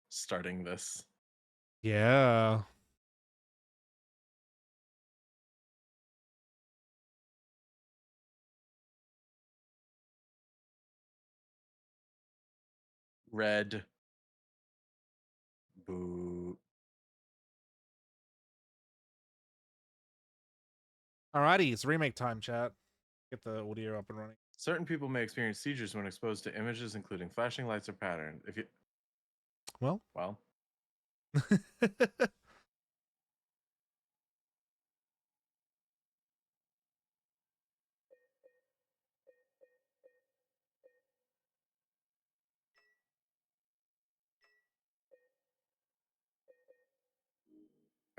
starting this. Yeah. Red. Boo. Alrighty, it's remake time, chat. Get the audio up and running. Certain people may experience seizures when exposed to images including flashing lights or pattern. If you Well.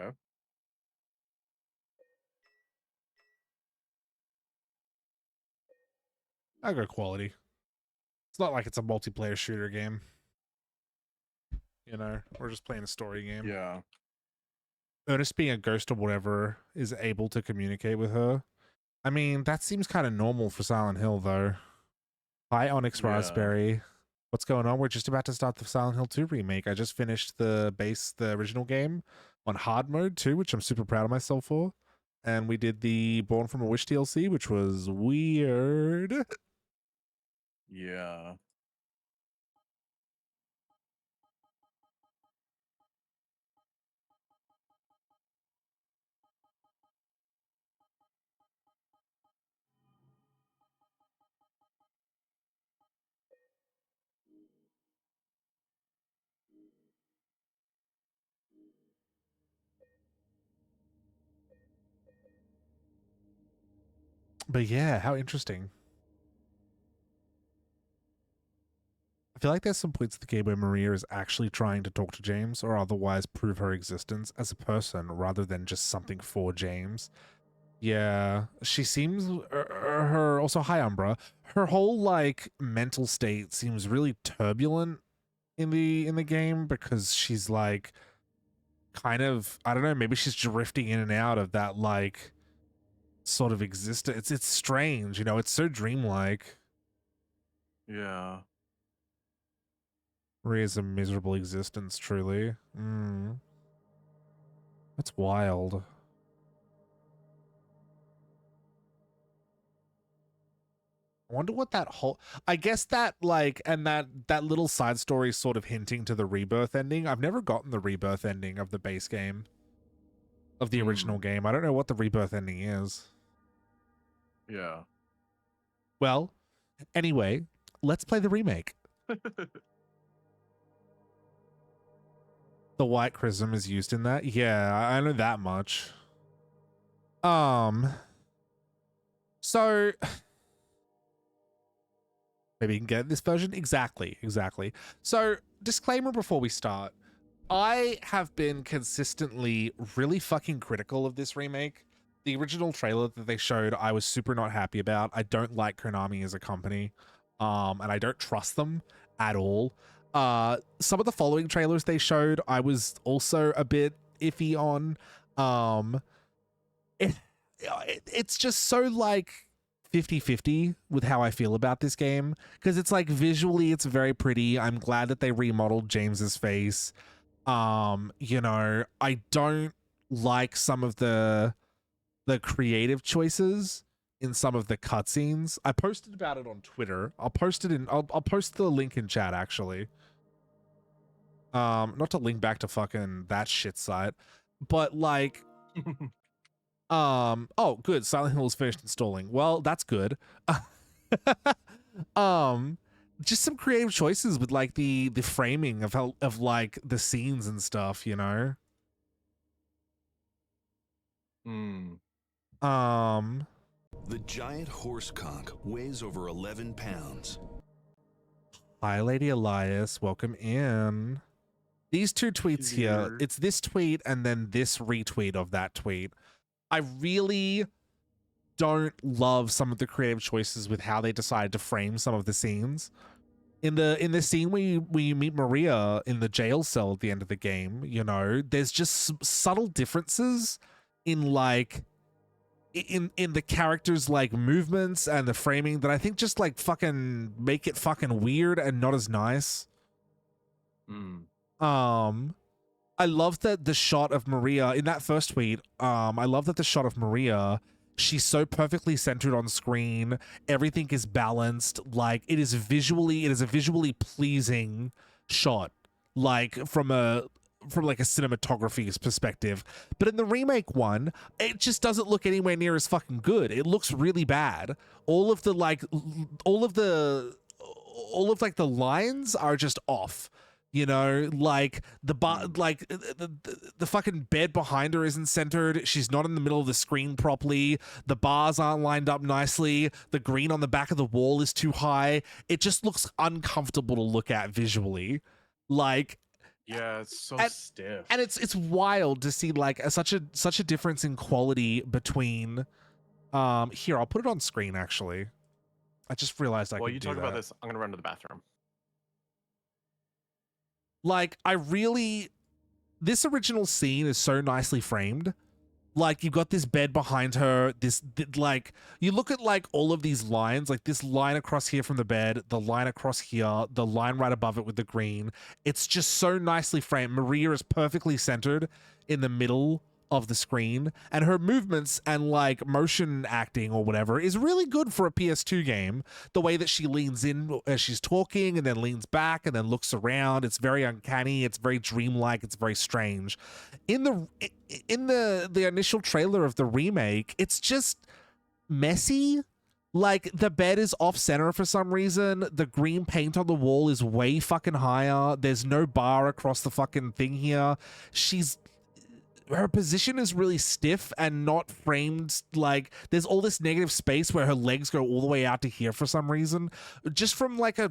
okay. I go quality. It's not like it's a multiplayer shooter game. You know, we're just playing a story game. Yeah. Ernest being a ghost or whatever is able to communicate with her. I mean, that seems kind of normal for Silent Hill, though. Hi, Onyx Raspberry. What's going on? We're just about to start the Silent Hill 2 remake. I just finished the original game on hard mode too, which I'm super proud of myself for. And we did the Born from a Wish DLC, which was weird. Yeah. But yeah, how interesting. I feel like there's some points of the game where Maria is actually trying to talk to James or otherwise prove her existence as a person rather than just something for James. Yeah, she seems her also hi Umbra. Her whole like mental state seems really turbulent in the game because she's like kind of, I don't know, maybe she's drifting in and out of that like sort of existence. It's strange, you know, it's so dreamlike. Yeah. Maria's a miserable existence, truly. That's wild. I wonder what that whole, I guess that like, and that little side story sort of hinting to the rebirth ending. I've never gotten the rebirth ending of the base game, of the original game. I don't know what the rebirth ending is. Yeah. Well, anyway, let's play the remake. The white chrism is used in that. Yeah, I know that much. So maybe you can get this version. Exactly. So disclaimer before we start. I have been consistently really fucking critical of this remake. The original trailer that they showed, I was super not happy about. I don't like Konami as a company, and I don't trust them at all. Some of the following trailers they showed, I was also a bit iffy on. It's just so like 50-50 with how I feel about this game, because it's like visually it's very pretty. I'm glad that they remodeled James's face. You know, I don't like some of the creative choices in some of the cutscenes. I posted about it on Twitter. I'll post the link in chat actually. Not to link back to fucking that shit site, but like oh good, Silent Hill is finished installing. Well, that's good. um just some creative choices with like the framing of how, of like the scenes and stuff, you know. The giant horse conch weighs over 11 pounds. Hi, Lady Elias. Welcome in. These two tweets here, it's this tweet and then this retweet of that tweet. I really don't love some of the creative choices with how they decided to frame some of the scenes. In the scene where you meet Maria in the jail cell at the end of the game, you know, there's just subtle differences in like in the characters' like movements and the framing that I think just like fucking make it fucking weird and not as nice. I love that the shot of Maria in that first tweet. I love that the shot of Maria, she's so perfectly centered on screen. Everything is balanced. Like it is a visually pleasing shot. Like from like a cinematography perspective. But in the remake one, it just doesn't look anywhere near as fucking good. It looks really bad. All of like the lines are just off. You know, like the fucking bed behind her isn't centered. She's not in the middle of the screen properly. The bars aren't lined up nicely. The green on the back of the wall is too high. It just looks uncomfortable to look at visually. Like, yeah, it's so stiff. And it's wild to see like such a difference in quality between. Here, I'll put it on screen. Actually, I just realized While you talk about this, I'm gonna run to the bathroom. Like, this original scene is so nicely framed. Like, you've got this bed behind her, like, you look at, like, all of these lines, like this line across here from the bed, the line across here, the line right above it with the green. It's just so nicely framed. Maria is perfectly centered in the middle of the screen, and her movements and like motion acting or whatever is really good for a PS2 game. The way that she leans in as she's talking and then leans back and then looks around, it's very uncanny, it's very dreamlike, it's very strange. In the initial trailer of the remake, it's just messy. Like, the bed is off center for some reason. The green paint on the wall is way fucking higher. There's no bar across the fucking thing here. Her position is really stiff and not framed. Like, there's all this negative space where her legs go all the way out to here for some reason. Just from like a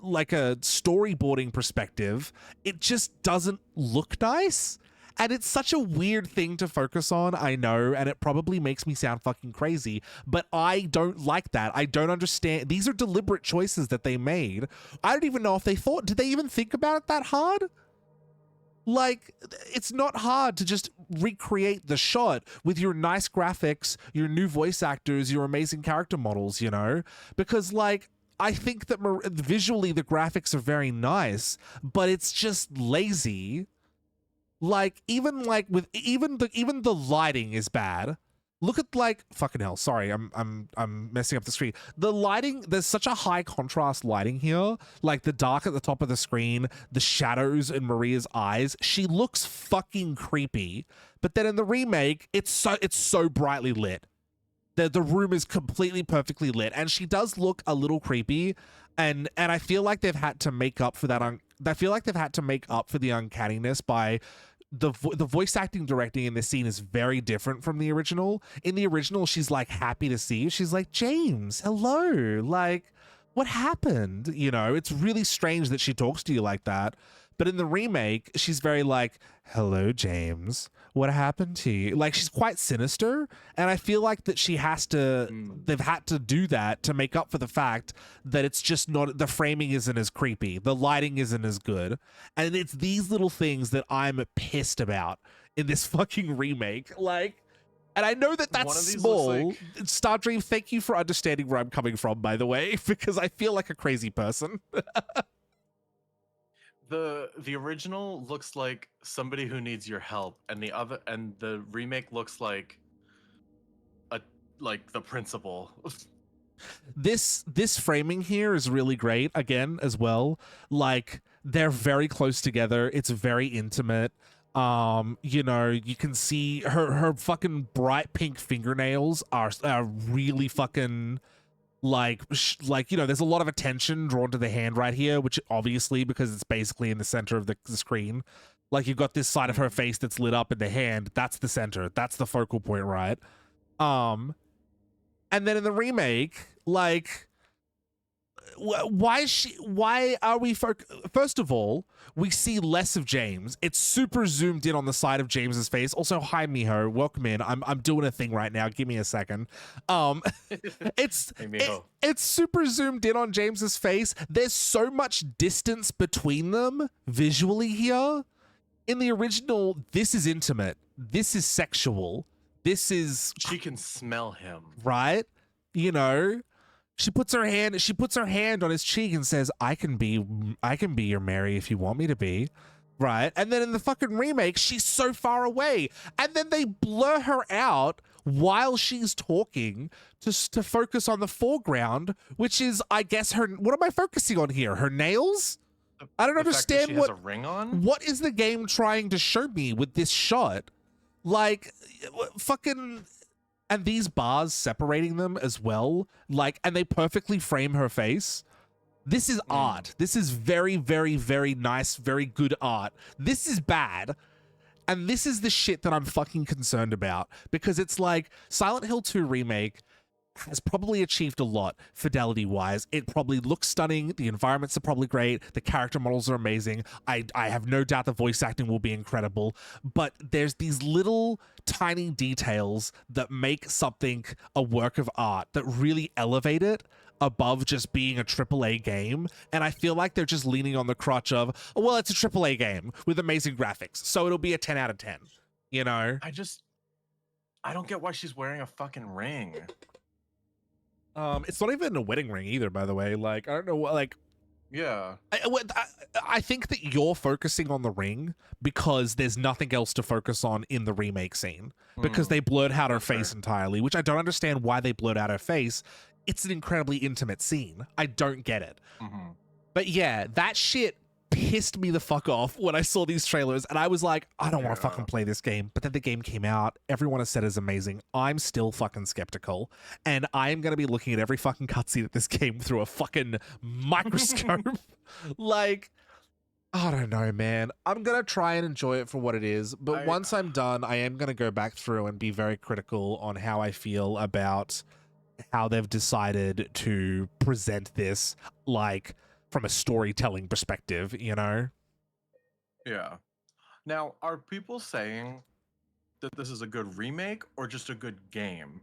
storyboarding perspective, it just doesn't look nice. And it's such a weird thing to focus on, I know, and it probably makes me sound fucking crazy, but I don't like that. I don't understand. These are deliberate choices that they made. I don't even know if did they even think about it that hard? Like, it's not hard to just recreate the shot with your nice graphics, your new voice actors, your amazing character models, you know? Because, like, I think that visually the graphics are very nice, but it's just lazy. Like, even the lighting is bad. Look at, like, fucking hell, sorry, I'm messing up the screen. The lighting, there's such a high contrast lighting here. Like, the dark at the top of the screen, the shadows in Maria's eyes. She looks fucking creepy. But then in the remake, it's so brightly lit. The room is completely perfectly lit, and she does look a little creepy. And I feel like they've had to make up for that. I feel like they've had to make up for the uncanniness by the voice acting directing in this scene is very different from the original. In the original, she's like happy to see you. She's like, James, hello. Like, what happened? You know, it's really strange that she talks to you like that. But in the remake, she's very like, hello, James. What happened to you? Like, she's quite sinister. And I feel like that they've had to do that to make up for the fact that it's just not, the framing isn't as creepy. The lighting isn't as good. And it's these little things that I'm pissed about in this fucking remake. Like, and I know that that's small. Like... Stardream, thank you for understanding where I'm coming from, by the way, because I feel like a crazy person. The original looks like somebody who needs your help, and the remake looks like the principal. This framing here is really great again as well. Like, they're very close together. It's very intimate. You know, you can see her fucking bright pink fingernails are really fucking like, you know, there's a lot of attention drawn to the hand right here, which obviously, because it's basically in the center of the screen. Like, you've got this side of her face that's lit up in the hand. That's the center. That's the focal point, right? And then in the remake, like, why are we first of all, we see less of James. It's super zoomed in on the side of James's face. Also, hi Miho, welcome in. I'm doing a thing right now, give me a second. It's hey, it's super zoomed in on James's face. There's so much distance between them visually here. In the original, this is intimate, this is sexual, this is, she can smell him, right? You know, She puts her hand on his cheek and says, I can be your Mary if you want me to be. Right? And then in the fucking remake, she's so far away. And then they blur her out while she's talking to focus on the foreground, which is, I guess, her. What am I focusing on here? Her nails? I don't The fact that understand she has a ring on? what is the game trying to show me with this shot? Like, fucking. And these bars separating them as well, like, and they perfectly frame her face. This is art. This is very, very, very nice, very good art. This is bad. And this is the shit that I'm fucking concerned about, because it's like Silent Hill 2 Remake has probably achieved a lot fidelity-wise. It probably looks stunning. The environments are probably great. The character models are amazing. I have no doubt the voice acting will be incredible. But there's these little tiny details that make something a work of art that really elevate it above just being a AAA game. And I feel like they're just leaning on the crutch of, oh, well, it's a AAA game with amazing graphics, so it'll be a 10 out of 10, you know? I don't get why she's wearing a fucking ring. It's not even a wedding ring either, by the way. Like, I don't know what, like, Yeah. I think that you're focusing on the ring because there's nothing else to focus on in the remake scene, because they blurred out her face entirely, which I don't understand why they blurred out her face. It's an incredibly intimate scene. I don't get it. But yeah, that shit pissed me the fuck off when I saw these trailers, and I was like, I don't want to fucking play this game. But then the game came out. Everyone has said it's amazing. I'm still fucking skeptical, and I'm going to be looking at every fucking cutscene of this game through a fucking microscope. Like, I don't know, man. I'm going to try and enjoy it for what it is, but once I'm done, I am going to go back through and be very critical on how I feel about how they've decided to present this, like, from a storytelling perspective, you know? Yeah. Now, are people saying that this is a good remake or just a good game?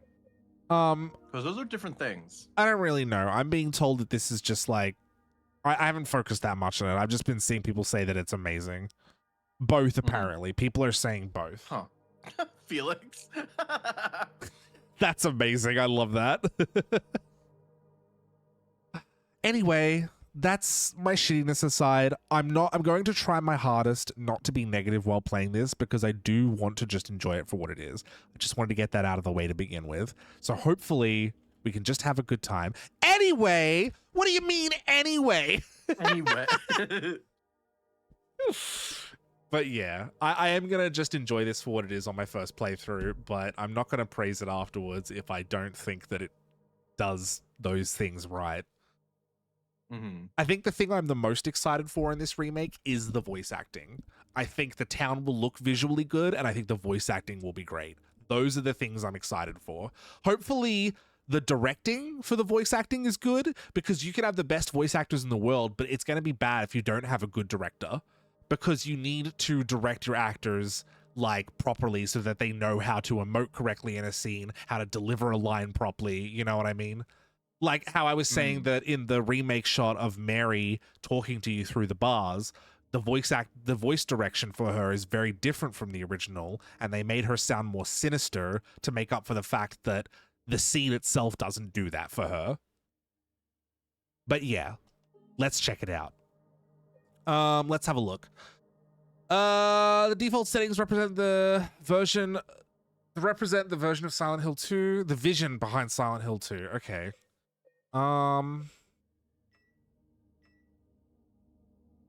Because those are different things. I don't really know. I'm being told that this is just like, I haven't focused that much on it. I've just been seeing people say that it's amazing. Both, apparently. People are saying both. Huh. Felix. That's amazing. I love that. Anyway, that's my shittiness aside. I'm going to try my hardest not to be negative while playing this, because I do want to just enjoy it for what it is. I just wanted to get that out of the way to begin with. So hopefully we can just have a good time. Anyway, what do you mean anyway? Anyway. But yeah, I am going to just enjoy this for what it is on my first playthrough, but I'm not going to praise it afterwards if I don't think that it does those things right. I think the thing I'm the most excited for in this remake is the voice acting. I think the town will look visually good, and I think the voice acting will be great. Those are the things I'm excited for. Hopefully, the directing for the voice acting is good, because you can have the best voice actors in the world, but it's going to be bad if you don't have a good director, because you need to direct your actors like properly so that they know how to emote correctly in a scene, how to deliver a line properly. You know what I mean? Like how I was saying that in the remake shot of Mary talking to you through the bars, the voice direction for her is very different from the original, and they made her sound more sinister to make up for the fact that the scene itself doesn't do that for her. But yeah, let's check it out. Let's have a look. The default settings represent the version of Silent Hill 2, the vision behind Silent Hill 2. Okay.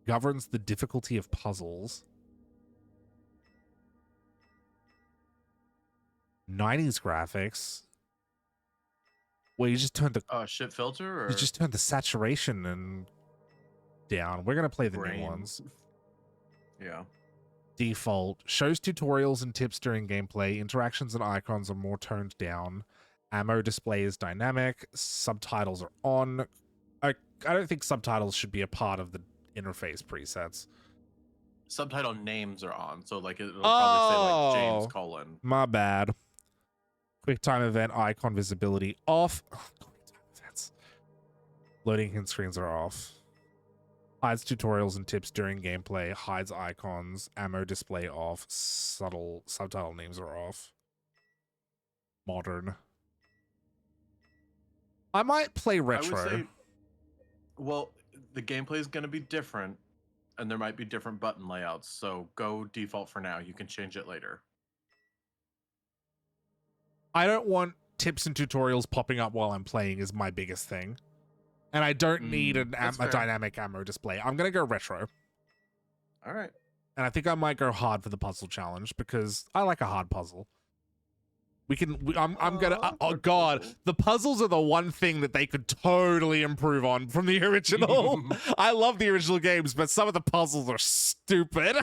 Governs the difficulty of puzzles. 90s graphics. Well, you just turned the shit filter, or you just turned the saturation and down. We're gonna play the new ones. Yeah. Default shows tutorials and tips during gameplay. Interactions and icons are more toned down. Ammo display is dynamic. Subtitles are on. I don't think subtitles should be a part of the interface presets. Subtitle names are on, so like it'll probably say like James colon. My bad. QuickTime event icon visibility off. QuickTime events. Loading hint screens are off. Hides tutorials and tips during gameplay. Hides icons. Ammo display off. Subtitle names are off. Modern. I might play I would retro. say, well, the gameplay is going to be different, and there might be different button layouts. So go default for now. You can change it later. I don't want tips and tutorials popping up while I'm playing is my biggest thing. And I don't need a dynamic ammo display. I'm going to go retro. All right. And I think I might go hard for the puzzle challenge because I like a hard puzzle. I'm gonna, oh god, puzzle. The puzzles are the one thing that they could totally improve on from the original. I love the original games, but some of the puzzles are stupid.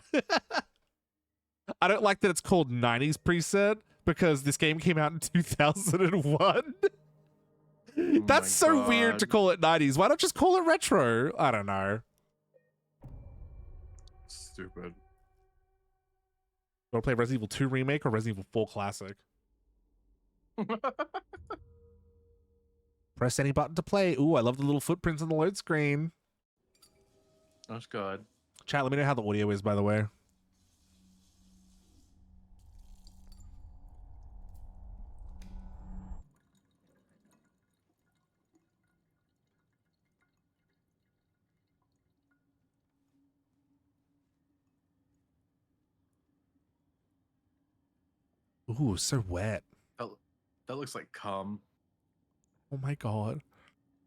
I don't like that it's called 90s preset because this game came out in 2001. That's so weird to call it 90s. Why not just call it retro? I don't know. Stupid. Want to play Resident Evil 2 Remake or Resident Evil 4 Classic? Press any button to play. Ooh, I love the little footprints on the load screen. That's good. Chat, let me know how the audio is, by the way. Ooh, so wet. That looks like cum. Oh my god.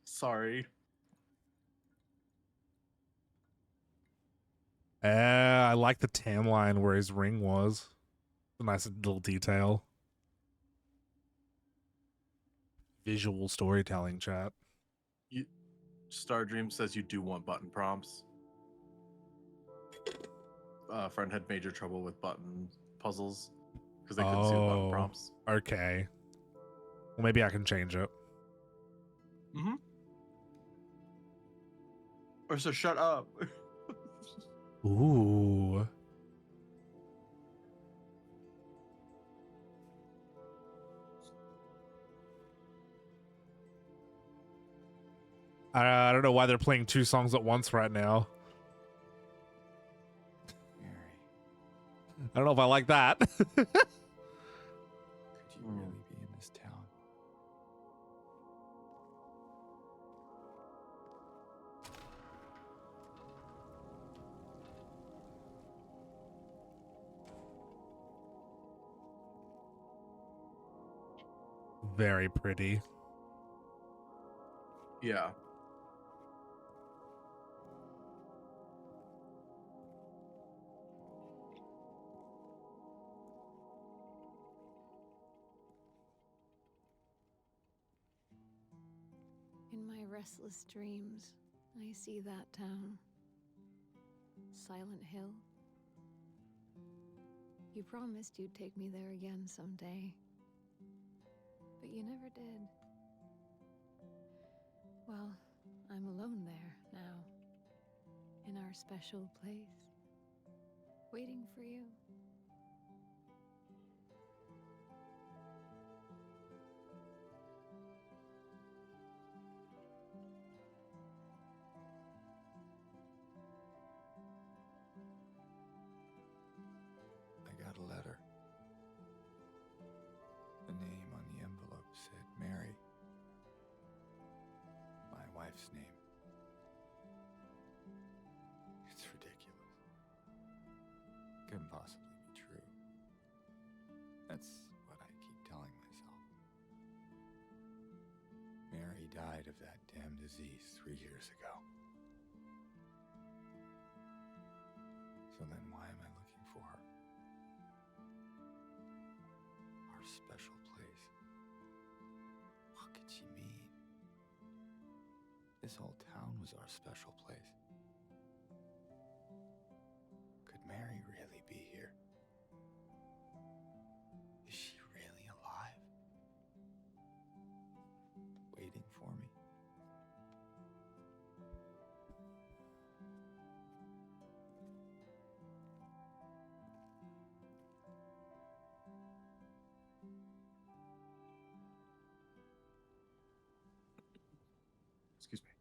Sorry. I like the tan line where his ring was. A nice little detail. Visual storytelling, chat. Stardream says you do want button prompts. Friend had major trouble with button puzzles because they couldn't see the button prompts. Okay. Well, maybe I can change it. Mm-hmm. Or so shut up. Ooh. I don't know why they're playing two songs at once right now. Mary, I don't know if I like that. could you really be in this town? Very pretty. Yeah. In my restless dreams, I see that town. Silent Hill. You promised you'd take me there again someday. But you never did. Well, I'm alone there now. In our special place. Waiting for you. I got a letter. The name on the envelope said Mary. My wife's name. It's ridiculous. Couldn't possibly be true. That's what I keep telling myself. Mary died of that damn disease 3 years ago. So then why am I looking for her? Our special place. What could she mean? This whole town was our special place. Could Mary really be here? Is she really alive? Waiting for me? Excuse me.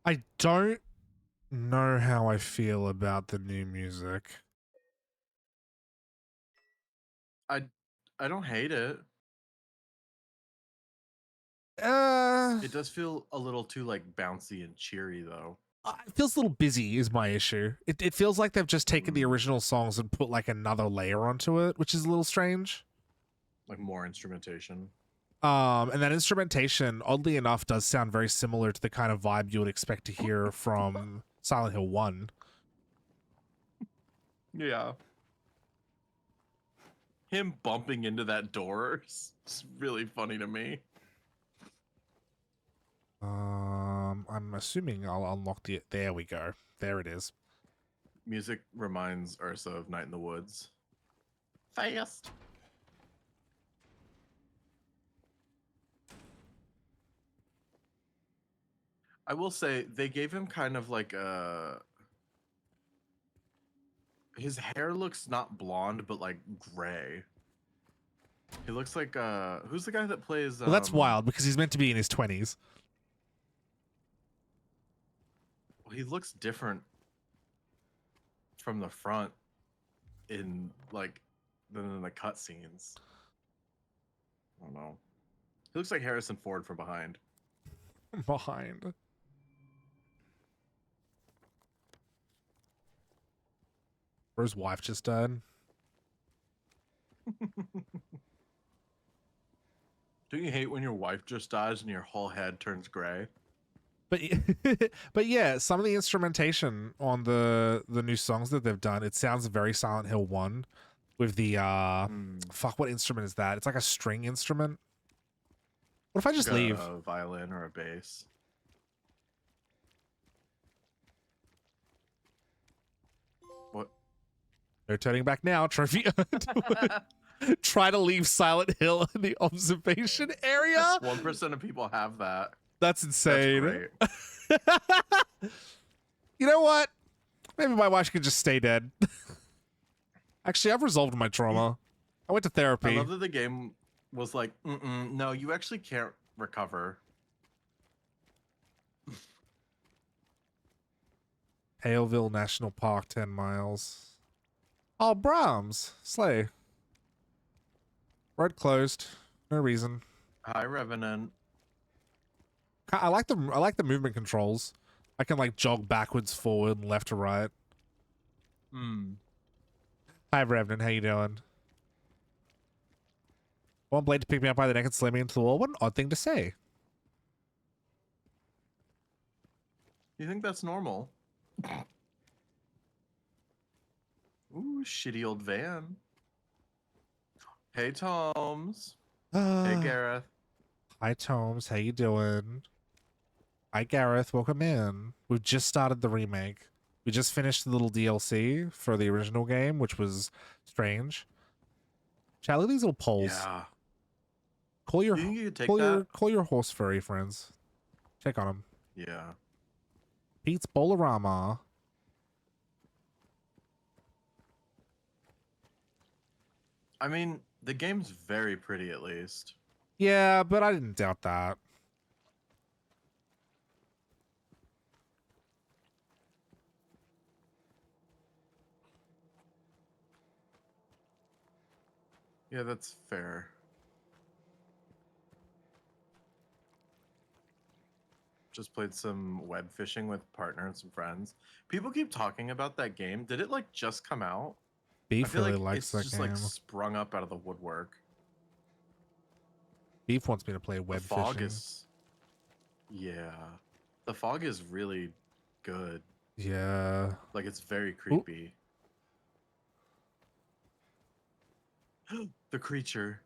I don't know how I feel about the new music. I don't hate it. It does feel a little too like bouncy and cheery though. It feels a little busy is my issue. It feels like they've just taken the Mm. original songs and put like another layer onto it, which is a little strange. Like more instrumentation. And that instrumentation, oddly enough, does sound very similar to the kind of vibe you would expect to hear from Silent Hill 1. Yeah. Him bumping into that door is really funny to me. I'm assuming I'll unlock the. There we go. There it is. Music reminds Ursa of Night in the Woods. Fast. I will say they gave him kind of like a. His hair looks not blonde, but like gray. He looks like who's the guy that plays? Well, that's wild because he's meant to be in his 20s. He looks different from the front in like than in the cutscenes. I don't know. He looks like Harrison Ford from behind. Behind. Or his wife just died. Don't you hate when your wife just dies and your whole head turns gray? But but yeah, some of the instrumentation on the new songs that they've done, it sounds very Silent Hill 1 with the fuck, what instrument is that? It's like a string instrument. What if I just Like leave? a violin or a bass. What? They're turning back now. Trophy. Try to leave Silent Hill in the observation area. 1% of people have that. That's insane. That's great. You know what? Maybe my wife could just stay dead. Actually, I've resolved my trauma. I went to therapy. I love that the game was like, no, you actually can't recover. Haleville National Park, 10 miles. Oh, Brahms. Slay. Road closed. No reason. Hi, Revenant. I like the movement controls. I can like jog backwards, forward, and left to right. Hi, Revenant. How you doing? One blade to pick me up by the neck and slam me into the wall. What an odd thing to say. You think that's normal? Ooh, shitty old van. Hey, Toms. Hey, Gareth. Hi, Tomes. How you doing? Hi, Gareth. Welcome in. We've just started the remake. We just finished the little DLC for the original game, which was strange. Chat, look at these little poles. Yeah. Call your You think you could take call that? your horse furry friends. Check on them. Yeah. Pete's Bolarama. I mean, the game's very pretty at least. Yeah, but I didn't doubt that. Yeah, that's fair. Just played some web fishing with partner and some friends. People keep talking about that game. Did it like just come out? I Beef feel really like likes it's that just game. like sprung up out of the woodwork. Beef wants me to play The web fog fishing. is, yeah, the fog is really good. Yeah. Like it's very creepy. The creature.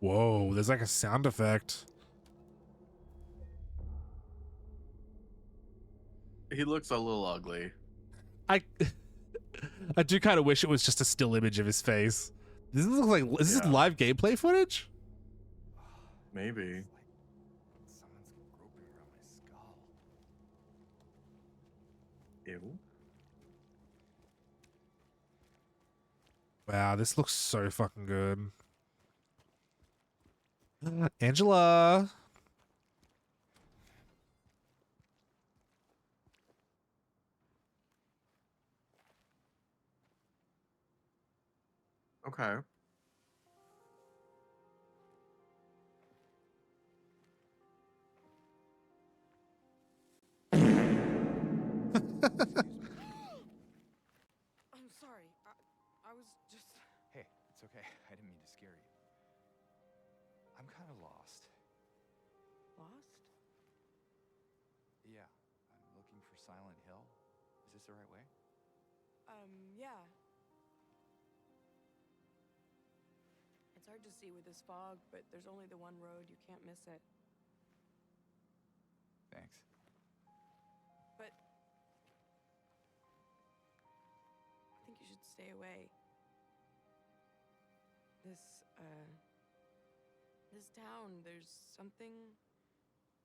Whoa, there's like a sound effect. He looks a little ugly. I I do kind of wish it was just a still image of his face. This looks like, is this Yeah. live gameplay footage? Maybe. Someone's groping around my skull. Ew. Wow, this looks so fucking good. Angela. Okay. I'm sorry. I was just... Hey, it's okay. I didn't mean to scare you. I'm kind of lost. Lost? Yeah, I'm looking for Silent Hill. Is this the right way? Yeah. It's hard to see with this fog, but there's only the one road. You can't miss it. Thanks. But... I think you should stay away. This town, there's something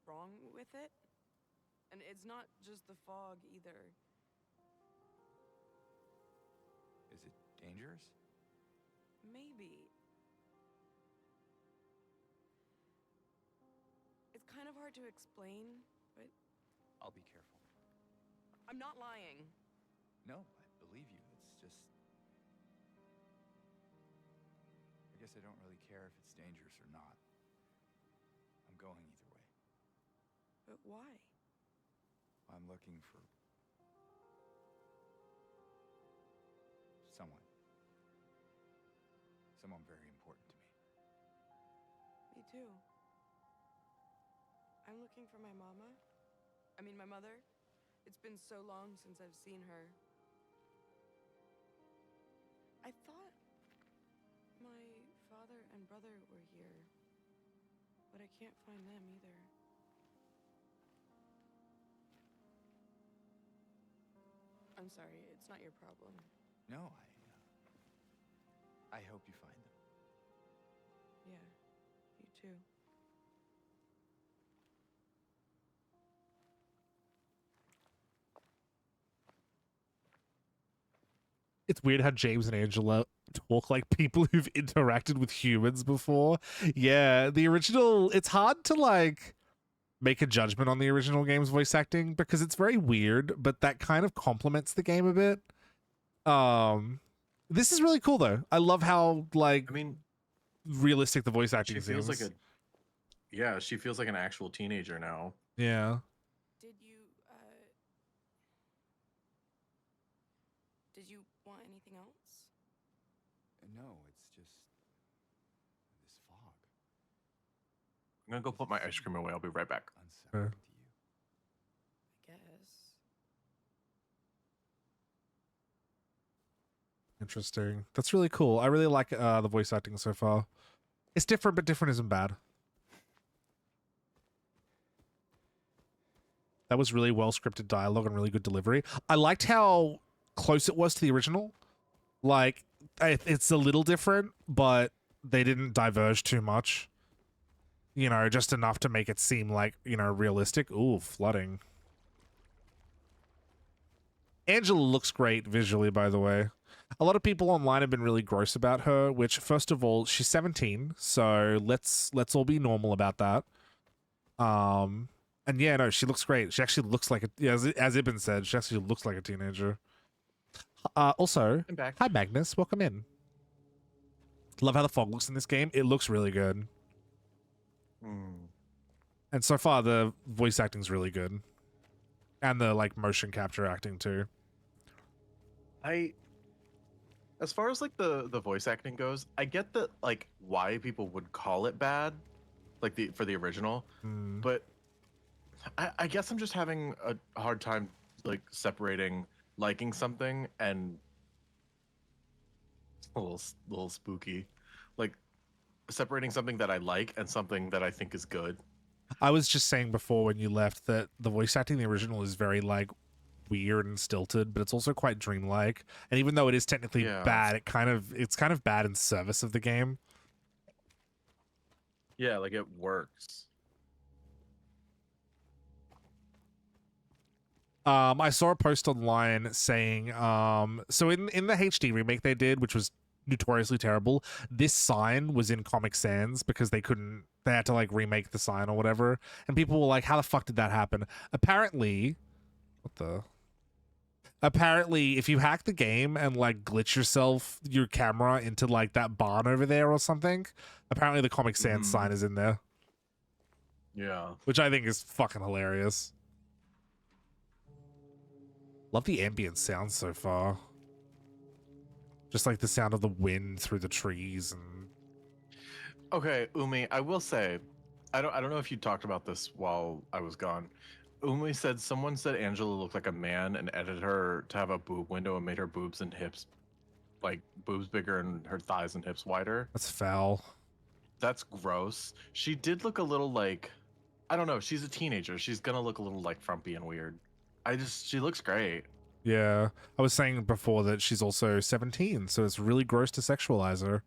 wrong with it. And it's not just the fog, either. Is it dangerous? Maybe. It's kind of hard to explain, but I'll be careful. I'm not lying. No, I believe you. It's just... I guess I don't really care if it's dangerous or not. I'm going either way. But why? I'm looking for... someone. Someone very important to me. Me too. I'm looking for my mama. I mean, my mother. It's been so long since I've seen her. I thought my father and brother were here, but I can't find them either. I'm sorry, it's not your problem. No, I hope you find them. Yeah, you too. It's weird how James and Angela talk like people who've interacted with humans before. Yeah, the original, it's hard to like make a judgment on the original game's voice acting because it's very weird, but that kind of complements the game a bit. This is really cool though. I love how like I mean, realistic the voice acting she feels seems. like a yeah, she feels like an actual teenager now. Yeah. Did you want anything else? No, it's just... this fog. I'm gonna go put my ice cream away. I'll be right back. Unsettling to you. I guess. Interesting. That's really cool. I really like the voice acting so far. It's different, but different isn't bad. That was really well scripted dialogue and really good delivery. I liked how close it was to the original. Like, it's a little different, but they didn't diverge too much. You know, just enough to make it seem like, you know, realistic. Ooh, flooding. Angela looks great visually, by the way. A lot of people online have been really gross about her, which, first of all, she's 17, so let's all be normal about that. And yeah, no, she looks great. She actually looks like a, as Ibn said, she actually looks like a teenager. Also, I'm back. hi Magnus, welcome in. Love how the fog looks in this game. It looks really good. And so far, the voice acting's really good. And the, like, motion capture acting, too. As far as, like, the voice acting goes, I get that, like, why people would call it bad, like, for the original, but I guess I'm just having a hard time, like, separating liking something and a little spooky, like, separating something that I like and something that I think is good. I was just saying before when you left that the voice acting in the original is very, like, weird and stilted, but it's also quite dreamlike. And even though it is technically bad, it's kind of bad in service of the game. Yeah, like, it works. I saw a post online saying, so in the HD remake they did, which was notoriously terrible, this sign was in Comic Sans because they had to like remake the sign or whatever. And people were like, how the fuck did that happen? Apparently, apparently if you hack the game and like glitch yourself your camera into like that barn over there or something, apparently the Comic Sans sign is in there, Yeah. which I think is fucking hilarious. Love the ambient sounds so far. Just like the sound of the wind through the trees and Okay, Umi, I will say, I don't know if you talked about this while I was gone. Umi said someone said Angela looked like a man and edited her to have a boob window and made her boobs and hips, like boobs bigger and her thighs and hips wider. that's foul. That's gross. She did look a little like, I don't know. She's a teenager. She's gonna look a little like frumpy and weird. She looks great. Yeah, I was saying before that she's also 17, so it's really gross to sexualize her.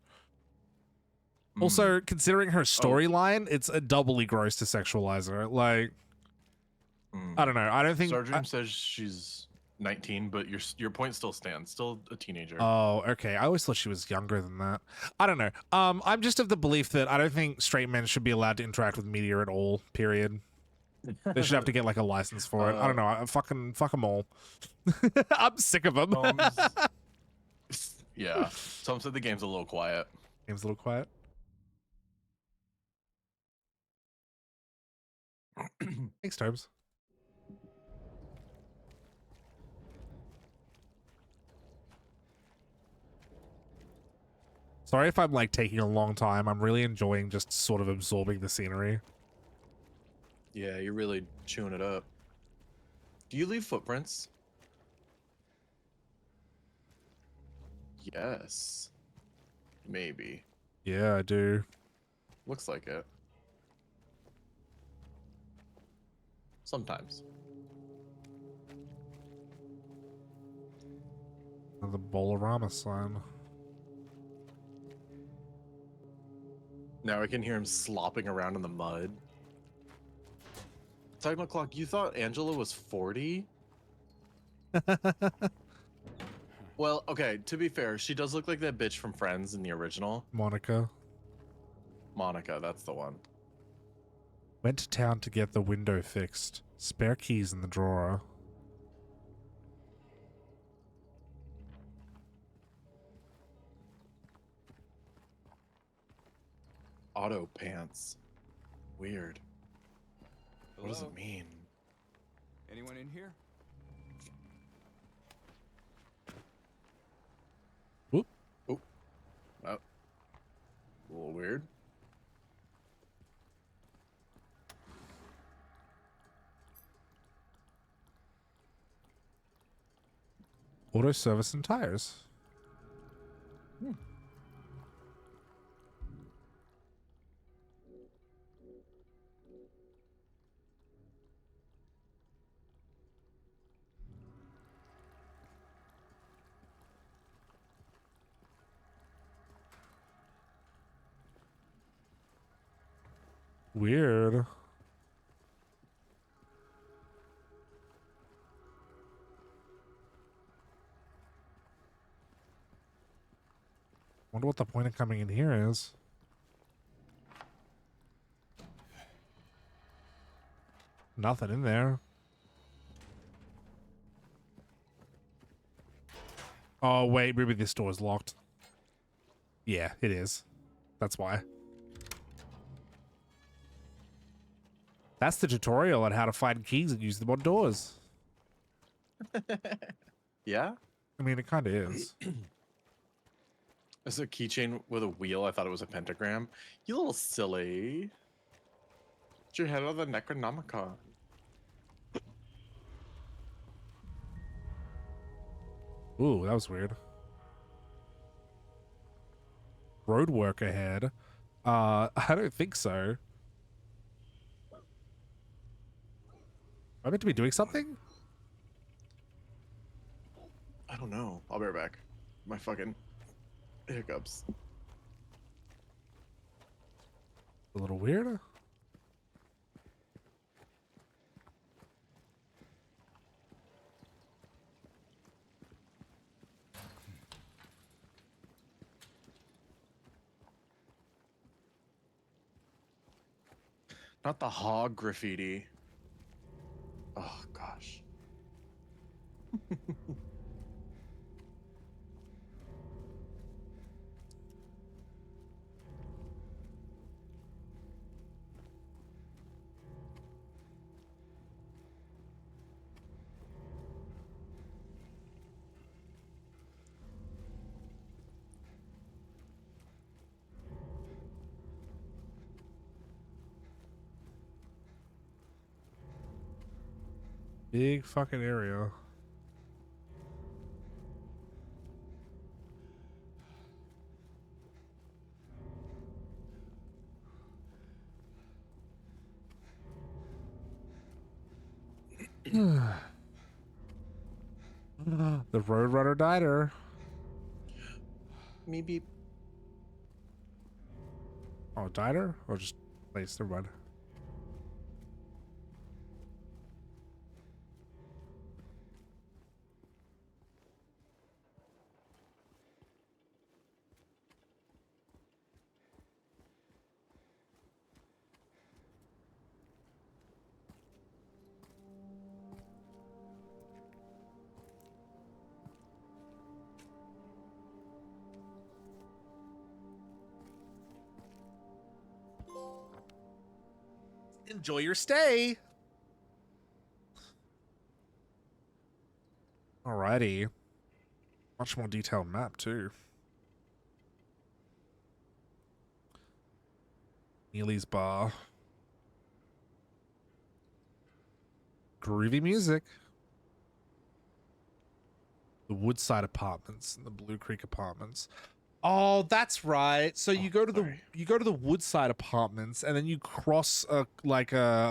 Also, considering her storyline, it's a doubly gross to sexualize her. Like, I don't know. I don't think. Sargent says she's 19, but your point still stands. Still a teenager. Oh, okay. I always thought she was younger than that. I don't know. I'm just of the belief that I don't think straight men should be allowed to interact with media at all. Period. They should have to get like a license for it. I don't know. I fuck them all. I'm sick of them. Yeah. Tom said the game's a little quiet. Game's a little quiet. Thanks, Tobes. Sorry if I'm like taking a long time. I'm really enjoying just sort of absorbing the scenery. Yeah, you're really chewing it up. Do you leave footprints? Yes. Maybe. Yeah, I do. Looks like it. Sometimes. And the Bolorama sign. Now I can hear him slopping around in the mud. Time o'clock, you thought Angela was 40? Well, okay, to be fair, she does look like that bitch from Friends in the original. Monica. Monica, that's the one. Went to town to get the window fixed. Spare keys in the drawer. Auto pants. Weird. What does it mean? Anyone in here? Whoop. Oh. Oh. A little weird. Auto service and tires. Weird. Wonder what the point of coming in here is. Nothing in there. Oh, wait, maybe this door is locked. Yeah, it is. That's why. That's the tutorial on how to find keys and use them on doors. Yeah? I mean, it kind of is. It's a keychain with a wheel. I thought it was a pentagram. You little silly. Get your head out of the Necronomicon. Ooh, that was weird. Road work ahead. I don't think so. Am I meant to be doing something? I don't know. I'll be right back. My fucking hiccups. A little weird. Not the hog graffiti. Oh, gosh. Big fucking area. The Roadrunner Diner. Maybe. Oh, diner? Or just place, never mind. Enjoy your stay. Alrighty. Much more detailed map too. Neely's Bar. Groovy music. The Woodside Apartments and the Blue Creek Apartments. Oh, that's right. So you go to the Woodside Apartments and then you cross a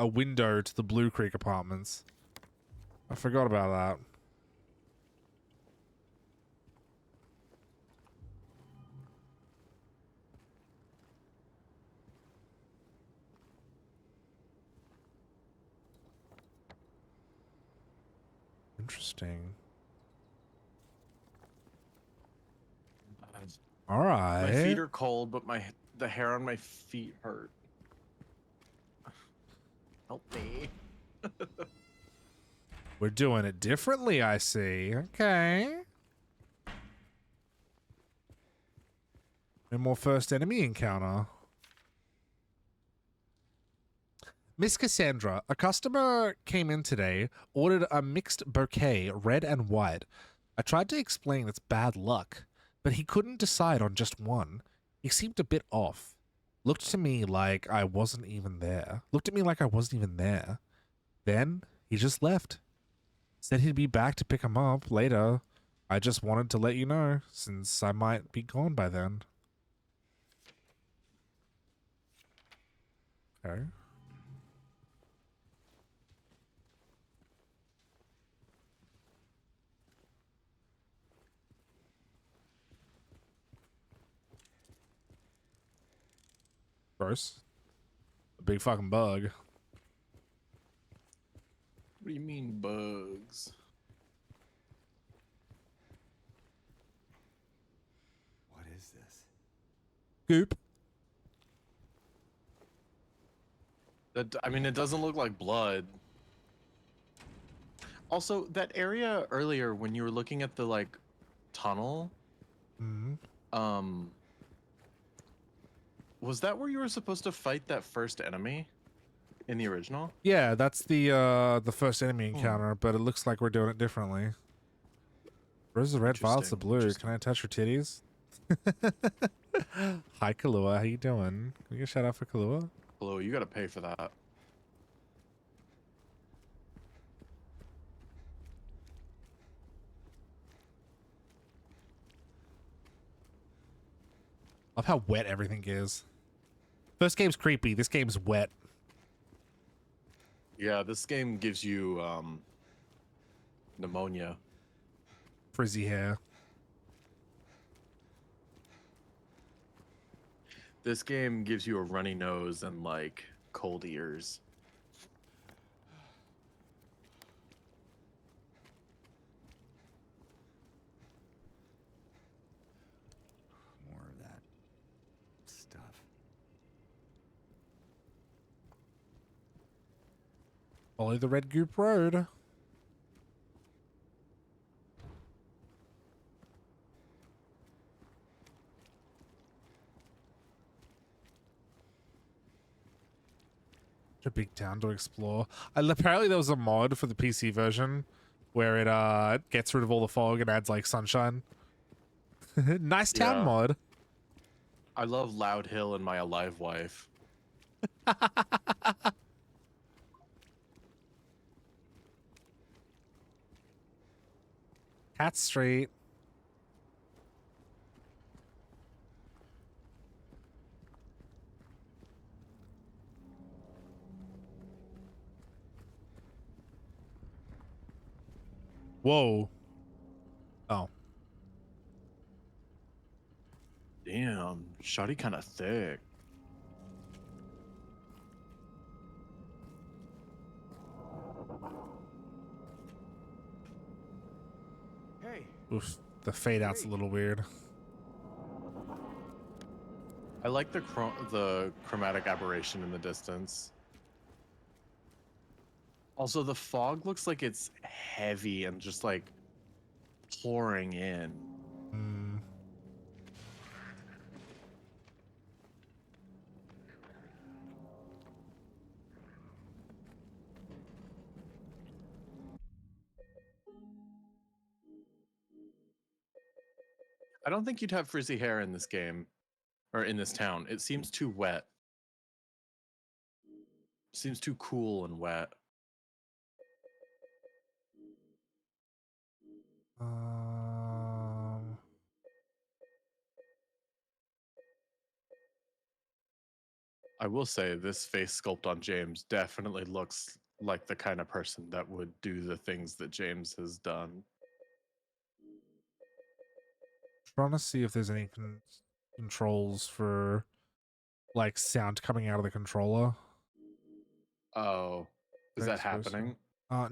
window to the Blue Creek Apartments. I forgot about that. Interesting. All right. My feet are cold, but the hair on my feet hurt. Help me. We're doing it differently, I see. Okay. No more first enemy encounter. Miss Cassandra, a customer came in today, ordered a mixed bouquet, red and white. I tried to explain it's bad luck, but he couldn't decide on just one. He seemed a bit off. Looked at me like I wasn't even there. Then he just left. Said he'd be back to pick him up later. I just wanted to let you know, since I might be gone by then. Okay. Gross. A big fucking bug. What do you mean bugs? What is this? Goop. I mean, it doesn't look like blood. Also, that area earlier when you were looking at the like tunnel, was that where you were supposed to fight that first enemy in the original? Yeah, that's the first enemy encounter, but it looks like we're doing it differently. Where's the red violets, the blue? Can I touch your titties? Hi, Kahlua. How you doing? Can we get a shout out for Kahlua? Hello, you gotta pay for that. Love how wet everything is. First game's creepy. This game's wet. Yeah, this game gives you pneumonia. Frizzy hair. This game gives you a runny nose and like cold ears. More of that stuff. Follow the red goop road. A big town to explore. Apparently there was a mod for the PC version where it gets rid of all the fog and adds like sunshine. Nice town mod. I love Loud Hill and my alive wife. Cat Street. Whoa. Oh. Damn, shawty kind of thick. Hey, Oof. The fade out's a little weird. I like the chromatic aberration in the distance. Also, the fog looks like it's heavy and just like pouring in. Hmm. I don't think you'd have frizzy hair in this game or in this town. It seems too wet. Seems too cool and wet. Um, I will say this face sculpt on James definitely looks like the kind of person that would do the things that James has done. trying to see if there's any controls for like sound coming out of the controller. Oh, is Don't that suppose so. happening?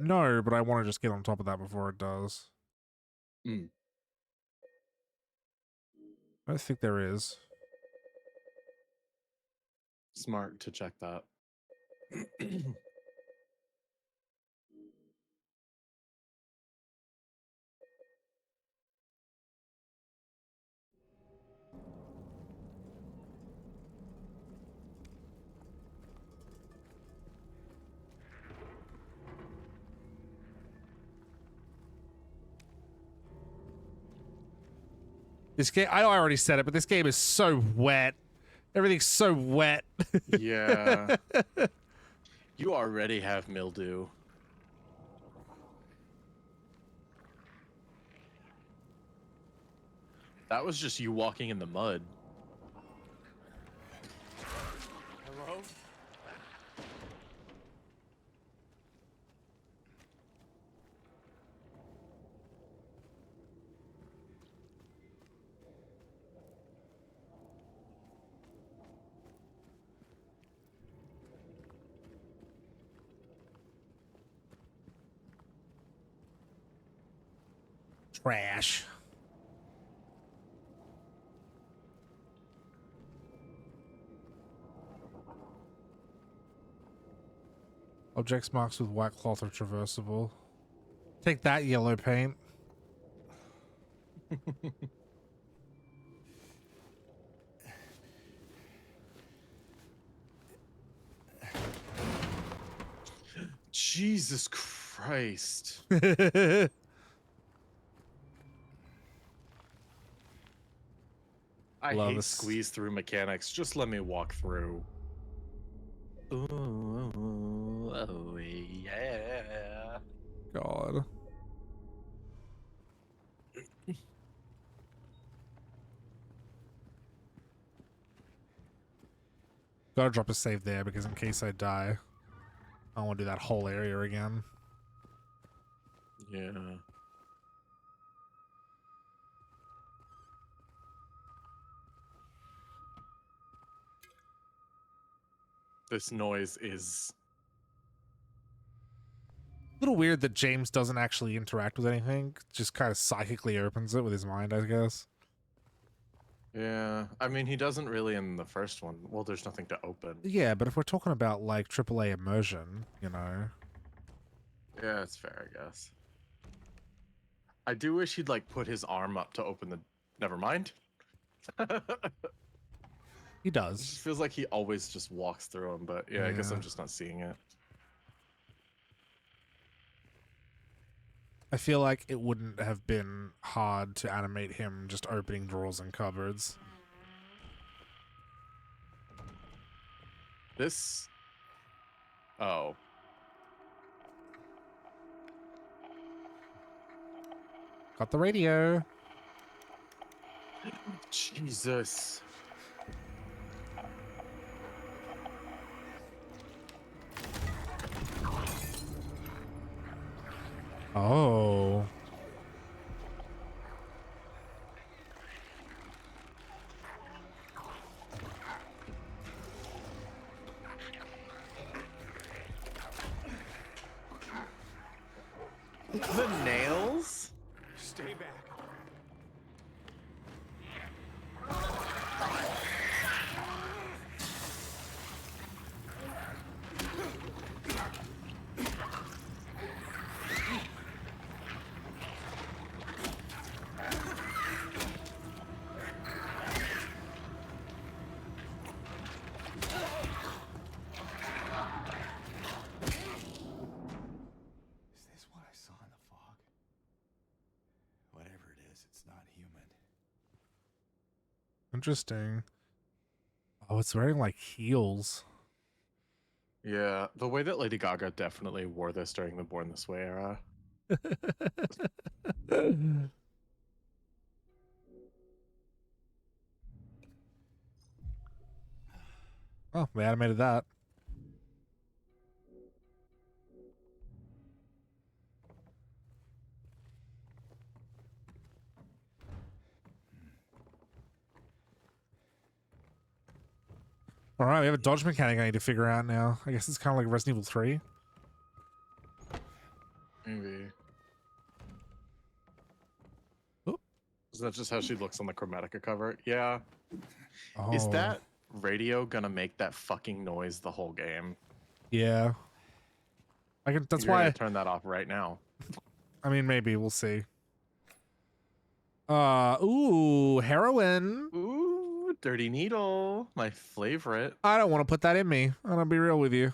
No, but I want to just get on top of that before it does. Mm. I don't think there is. Smart to check that. This game, I already said it, but this game is so wet. Everything's so wet. Yeah. You already have mildew. That was just you walking in the mud. hello? Trash. Objects marked with white cloth are traversable. Take that, yellow paint. Jesus Christ. I Love hate this. squeeze through mechanics. Just let me walk through. Ooh, oh yeah. God. Gotta drop a save there because in case I die, I don't want to do that whole area again. Yeah. This noise is A little weird that James doesn't actually interact with anything. Just kind of psychically opens it with his mind, I guess. yeah. I mean, he doesn't really in the first one. Well, there's nothing to open. Yeah, but if we're talking about like AAA immersion, you know. Yeah, it's fair, I guess. I do wish he'd like put his arm up to open the. Never mind. He It does. just feels like he always just walks through them, but yeah, I guess I'm just not seeing it. I feel like it wouldn't have been hard to animate him just opening drawers and cupboards. This. Oh. Got the radio. Jesus. Oh. The nails? Stay back. Is this what I saw in the fog? Whatever it is, it's not human. Interesting. Oh, it's wearing like heels. Yeah, the way that Lady Gaga definitely wore this during the Born This Way era. Oh, they animated that. All right, we have a dodge mechanic I need to figure out now. I guess it's kind of like Resident Evil 3. Maybe. Oh. Is that just how she looks on the Chromatica cover? Yeah. Oh. Is that radio gonna make that fucking noise the whole game? Yeah. I can. That's You're why. gonna turn that off right now. I mean, maybe we'll see. Ooh, heroin. Ooh, Dirty Needle, my favorite. I don't want to put that in me. I'm gonna be real with you.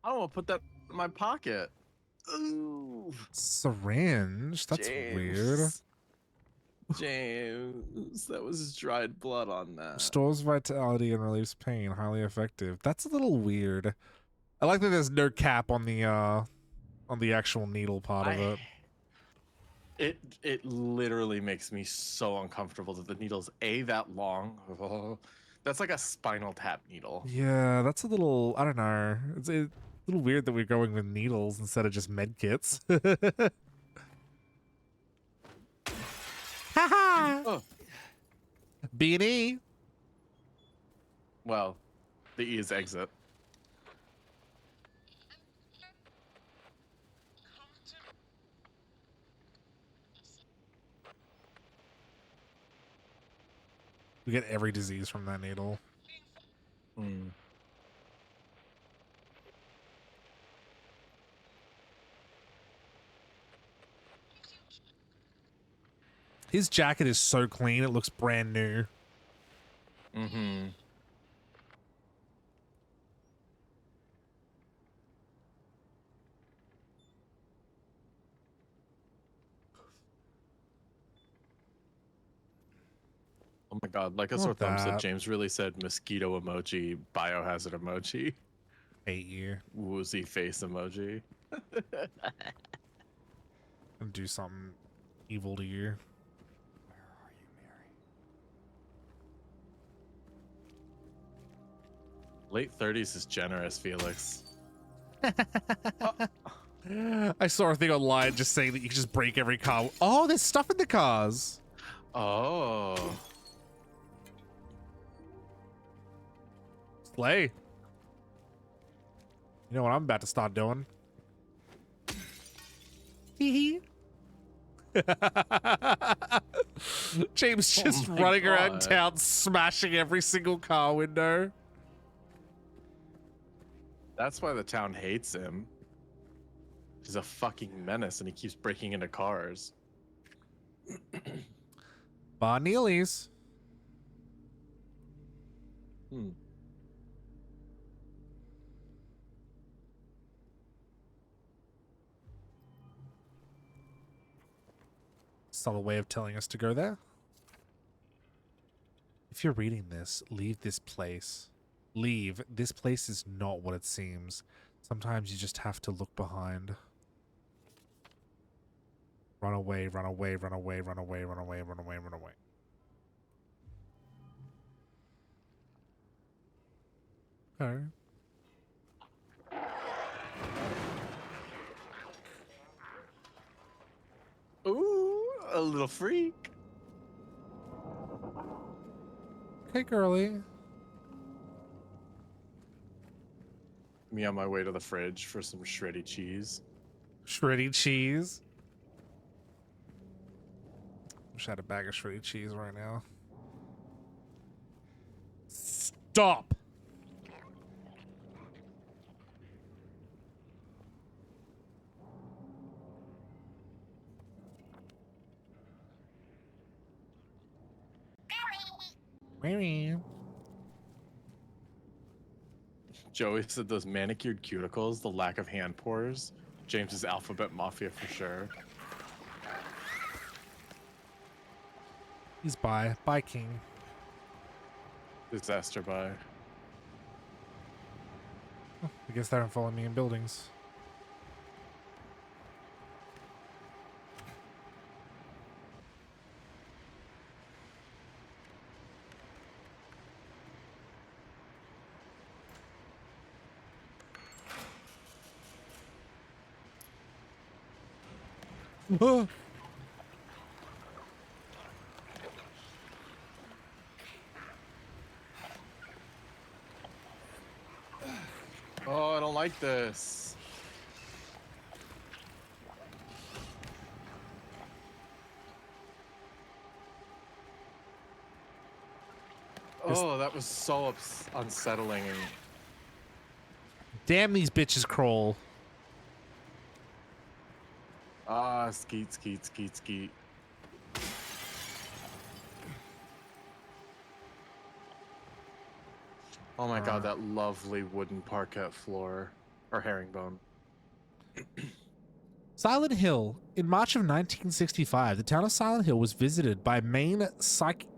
I don't want to put that in my pocket. Ooh, Syringe. That's weird. James. James, that was dried blood on that. Restores vitality and relieves pain. Highly effective. That's a little weird. I like that there's no cap on the actual needle part of it. It literally makes me so uncomfortable that the needle's that long. Oh, that's like a Spinal Tap needle. Yeah, that's a little. I don't know. It's a little weird that we're going with needles instead of just med kits. Haha. Oh. B&E. Well, the E is exit. We get every disease from that needle. Hmm. His jacket is so clean, it looks brand new. Mm-hmm. Oh my god, like a sore thumb said, James really said mosquito emoji, biohazard emoji, Hate you. woozy face emoji. And do something evil to you. Where are you, Mary? Late 30s is generous, Felix. I saw a thing online just saying that you can just break every car. Oh, there's stuff in the cars. Oh. Slay. You know what I'm about to start doing? Hee hee. James just running around town smashing every single car window. That's why the town hates him. He's a fucking menace and he keeps breaking into cars. Bar Neely's. Hmm. Subtle way of telling us to go there. If you're reading this, leave this place. Leave. This place is not what it seems. Sometimes you just have to look behind. Run away, run away, run away, run away, run away, run away, run away. Okay. Ooh, a little freak. Okay, girly. Me on my way to the fridge for some shreddy cheese. Shreddy cheese. Wish I had a bag of shreddy cheese right now. Stop. Maybe. Joey said those manicured cuticles, the lack of hand pores. James's alphabet mafia for sure. He's by. Bye, King. Disaster by. Oh, I guess they don't follow me in buildings. Oh. Oh, I don't like this. Oh, that was so unsettling. Damn, these bitches crawl. Ah, skeet, skeet, skeet, skeet. Oh my god, that lovely wooden parquet floor. Or herringbone. Silent Hill. In March of 1965, the town of Silent Hill was visited by Maine cyclical?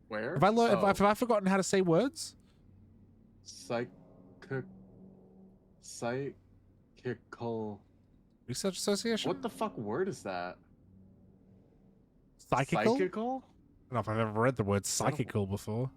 Where? Have I forgotten how to say words? Psychical. Research Association? What the fuck word is that? Psychical? Psychical? I don't know if I've ever read the word psychical before.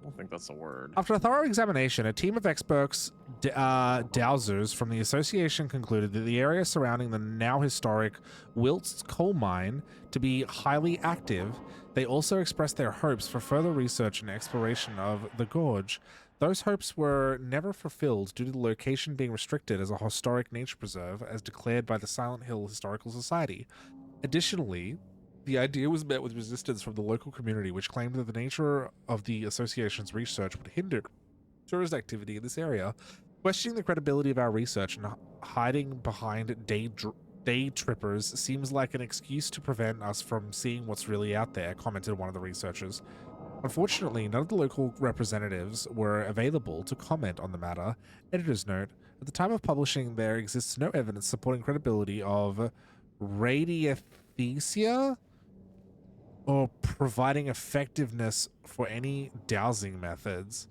I don't think that's a word. After a thorough examination, a team of experts, dowsers from the association concluded that the area surrounding the now historic Wilts coal mine to be highly active. They also expressed their hopes for further research and exploration of the gorge. Those hopes were never fulfilled due to the location being restricted as a historic nature preserve as declared by the Silent Hill Historical Society. Additionally, the idea was met with resistance from the local community, which claimed that the nature of the association's research would hinder tourist activity in this area. Questioning the credibility of our research and hiding behind day trippers seems like an excuse to prevent us from seeing what's really out there, commented one of the researchers. Unfortunately, none of the local representatives were available to comment on the matter. Editor's note, at the time of publishing, there exists no evidence supporting credibility of radiathesia or providing effectiveness for any dowsing methods.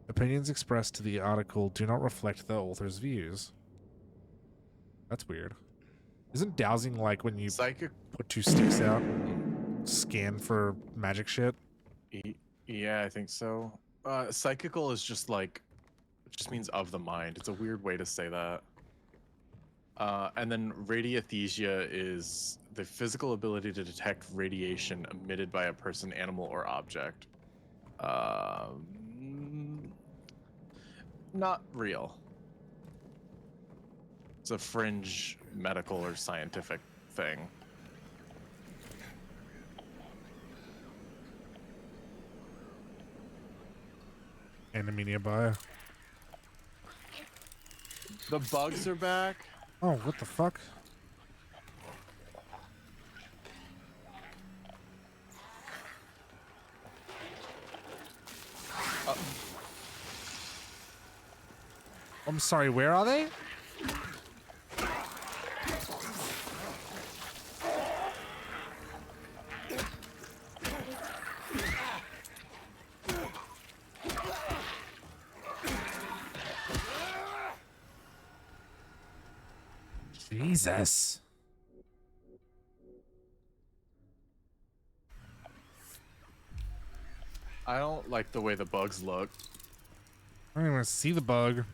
Opinions expressed to the article do not reflect the author's views. That's weird. Isn't dowsing like when you put two sticks out and scan for magic shit? Yeah, I think so. Psychical is just like, it just means of the mind. It's a weird way to say that. And then radiathesia is the physical ability to detect radiation emitted by a person, animal, or object. Not real. It's a fringe medical or scientific thing. Enemy nearby. The bugs are back. Oh, what the fuck? I'm sorry, where are they? Jesus. I don't like the way the bugs look. I don't even want to see the bug.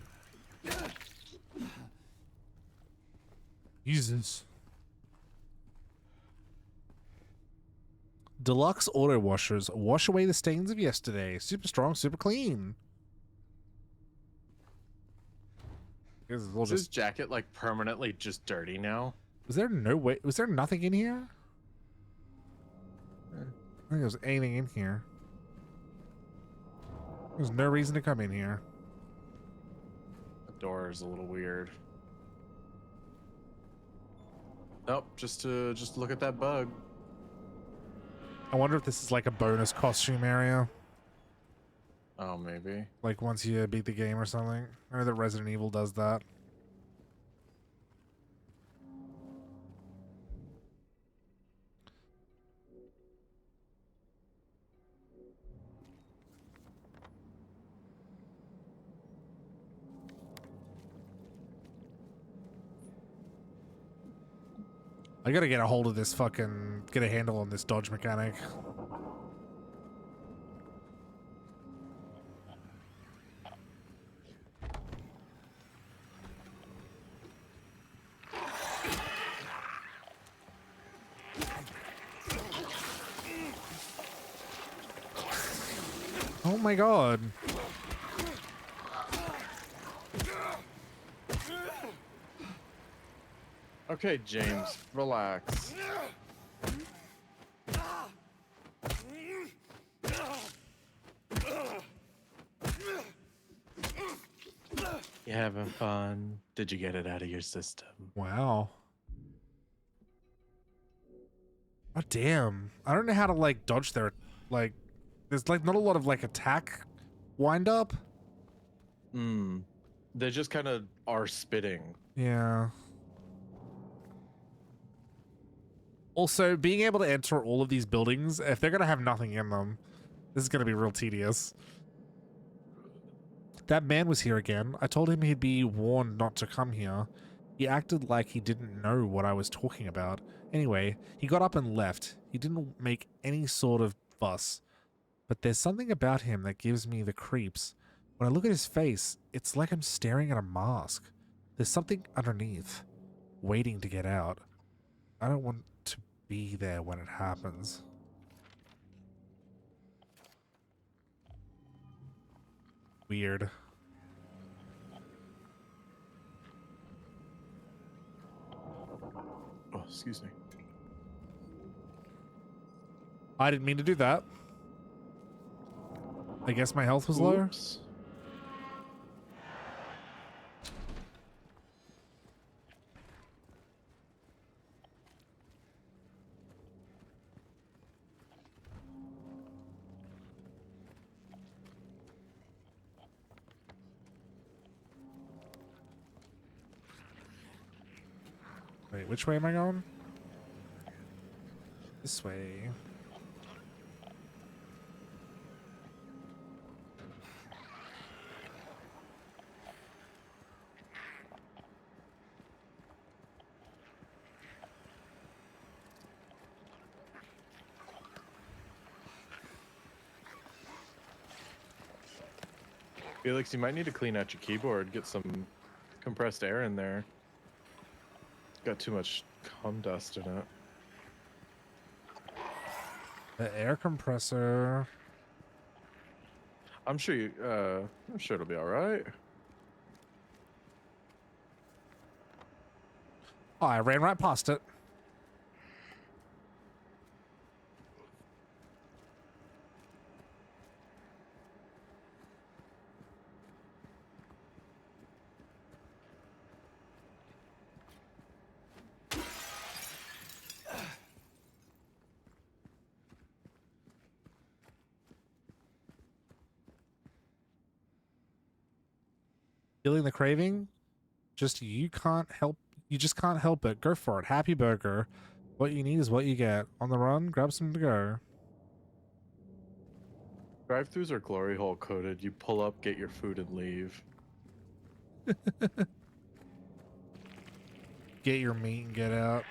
Jesus. Deluxe auto washers. Wash away the stains of yesterday. Super strong, super clean. This is all Is his just... jacket like permanently just dirty now? Was there no way? Was there nothing in here? I don't think there was anything in here. There's no reason to come in here. The door is a little weird. Nope, just look at that bug. I wonder if this is like a bonus costume area. Oh, maybe. Like once you beat the game or something. I know that Resident Evil does that. I gotta get a hold of this fucking... Get a handle on this dodge mechanic. Oh my god. Okay, James, relax. You having fun? Did you get it out of your system? Wow. Oh damn. I don't know how to like dodge there. Like there's like not a lot of like attack wind up. They just kind of are spitting. Yeah. Also, being able to enter all of these buildings, if they're gonna have nothing in them, this is gonna be real tedious. That man was here again. I told him he'd be warned not to come here. He acted like he didn't know what I was talking about. Anyway, he got up and left. He didn't make any sort of fuss. But there's something about him that gives me the creeps. When I look at his face, it's like I'm staring at a mask. There's something underneath, waiting to get out. I don't want to be there when it happens. Weird. Oh, excuse me. I didn't mean to do that. I guess my health was low. Oops. Wait, which way am I going? This way. Felix, you might need to clean out your keyboard. Get some compressed air in there. Got too much cum dust in it. The air compressor. I'm sure it'll be all right. Oh, I ran right past it. Feeling the craving? You just can't help it. Go for it. Happy burger. What you need is what you get. On the run, grab some to go. Drive-throughs are glory hole coded. You pull up, get your food, and leave. get your meat and get out.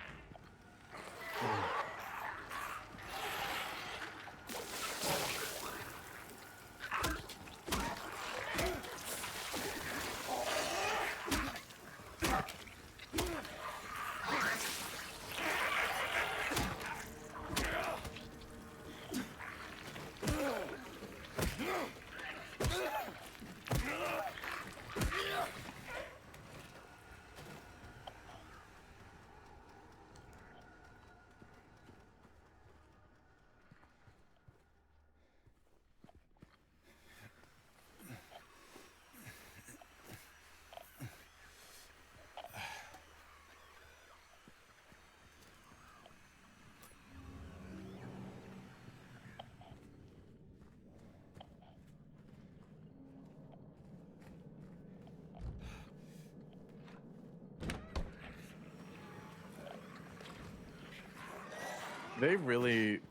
They really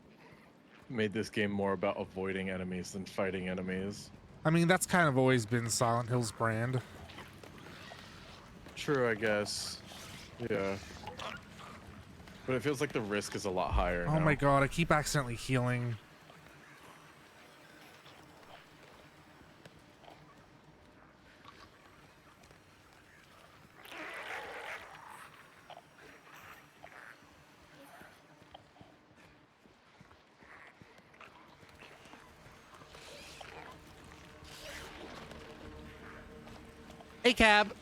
made this game more about avoiding enemies than fighting enemies. I mean, that's kind of always been Silent Hill's brand. True, I guess. Yeah. But it feels like the risk is a lot higher Oh now. my god, I keep accidentally healing. Hey, cab.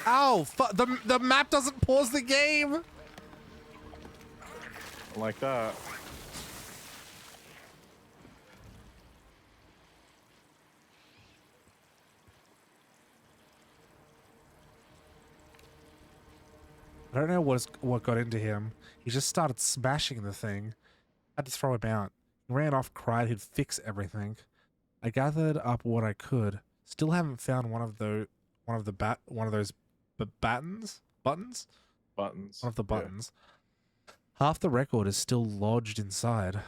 Ow! The map doesn't pause the game. Like that. I don't know what got into him. He just started smashing the thing. I had to throw him out. He ran off, cried he'd fix everything. I gathered up what I could. Still haven't found one of those buttons. Buttons. One of the Yeah. buttons. Half the record is still lodged inside,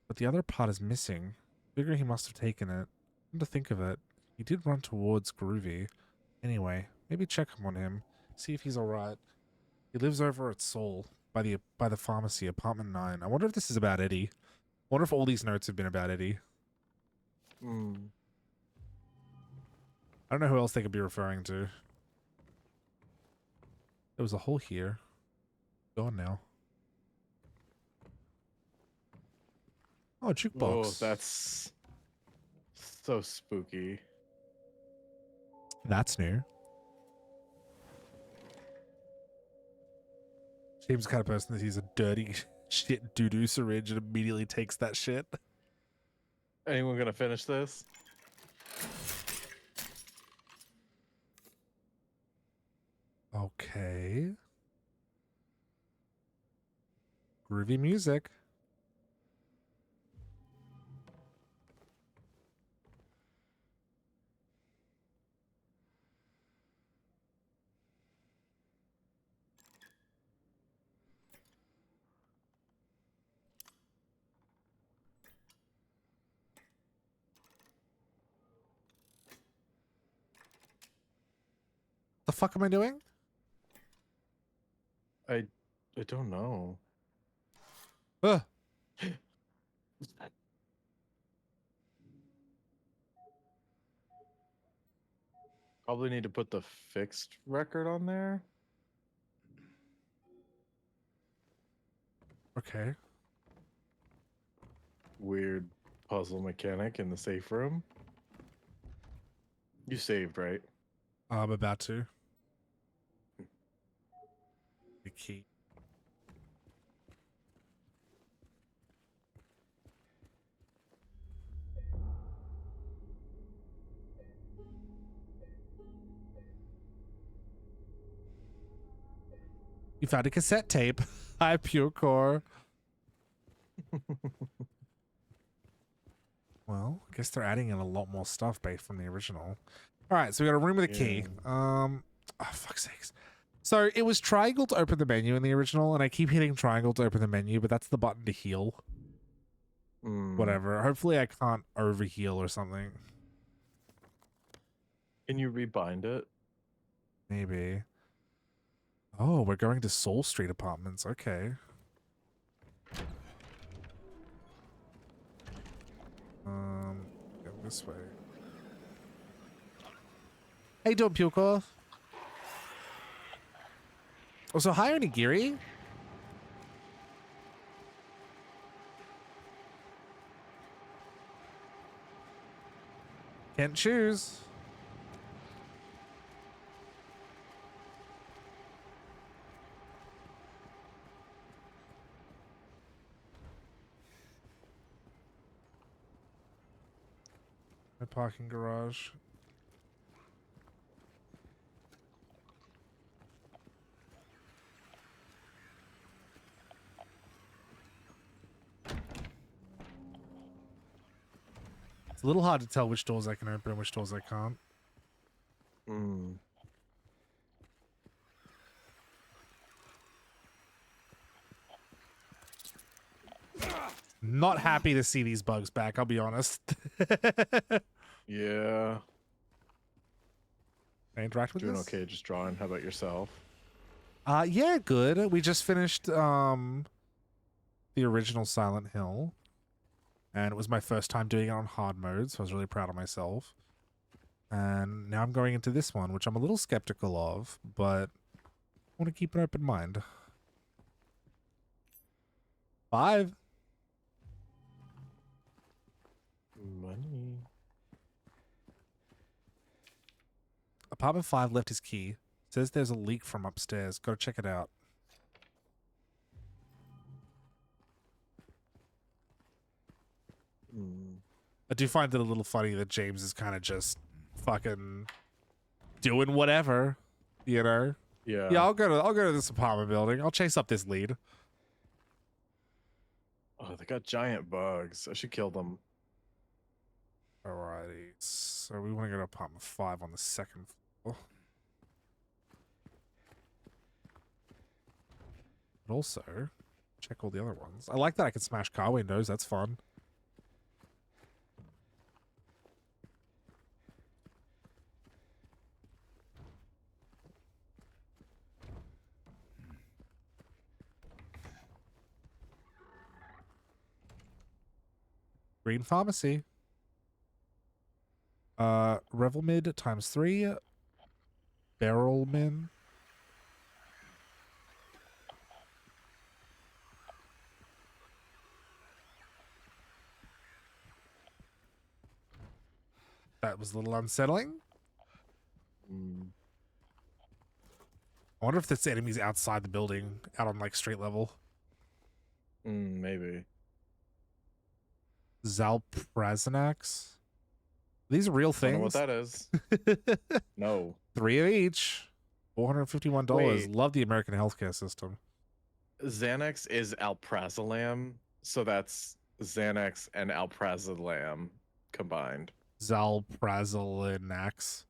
but the other part is missing. Figure he must have taken it. Come to think of it, he did run towards Groovy. Anyway, maybe check up on him, see if he's alright. He lives over at Seoul, by the pharmacy, apartment 9. I wonder if this is about Eddie. I wonder if all these notes have been about Eddie. Hmm. I don't know who else they could be referring to. There was a hole here. Gone now. Oh, a jukebox. Oh, that's so spooky. That's new. James the kind of person that sees a dirty shit doo-doo syringe and immediately takes that shit. Anyone gonna finish this? Okay. Groovy music. The fuck am I doing? I don't know. Ugh. Probably need to put the fixed record on there. Okay. Weird puzzle mechanic in the safe room. You saved, right? I'm about to. The key. You found a cassette tape. Hi, Pure Core. Well, I guess they're adding in a lot more stuff based from the original. All right, so we got a room with a key. Oh, fuck's sakes. So it was triangle to open the menu in the original, and I keep hitting triangle to open the menu, but that's the button to heal. Whatever. Hopefully I can't overheal or something. Can you rebind it? Maybe. Oh, we're going to Soul Street Apartments. Okay. Go this way. Hey, doing, Puko? Oh, so hi, Onigiri. Can't choose. My parking garage. It's a little hard to tell which doors I can open and which doors I can't. Not happy to see these bugs back, I'll be honest. Yeah. I interact with Doing this? okay, just drawing. How about yourself? Yeah, good. We just finished the original Silent Hill. And it was my first time doing it on hard mode, so I was really proud of myself. And now I'm going into this one, which I'm a little skeptical of, but I want to keep an open mind. 5. Money. Apartment 5 left his key. Says there's a leak from upstairs. Gotta check it out. I do find it a little funny that James is kind of just fucking doing whatever, you know? Yeah. Yeah, I'll go to this apartment building. I'll chase up this lead. Oh, they got giant bugs. I should kill them. Alrighty. So we want to go to apartment 5 on the 2nd floor. But also, check all the other ones. I like that I can smash car windows. That's fun. Green Pharmacy. Revelmid ×3. Barrelman. That was a little unsettling. I wonder if this enemy's outside the building, out on like street level. Maybe. Zalprazanax. These are real I don't know what things. that is. No. 3 of each. $451. Wait. Love the American healthcare system. Xanax is alprazolam, so that's Xanax and alprazolam combined. Zalprazanax.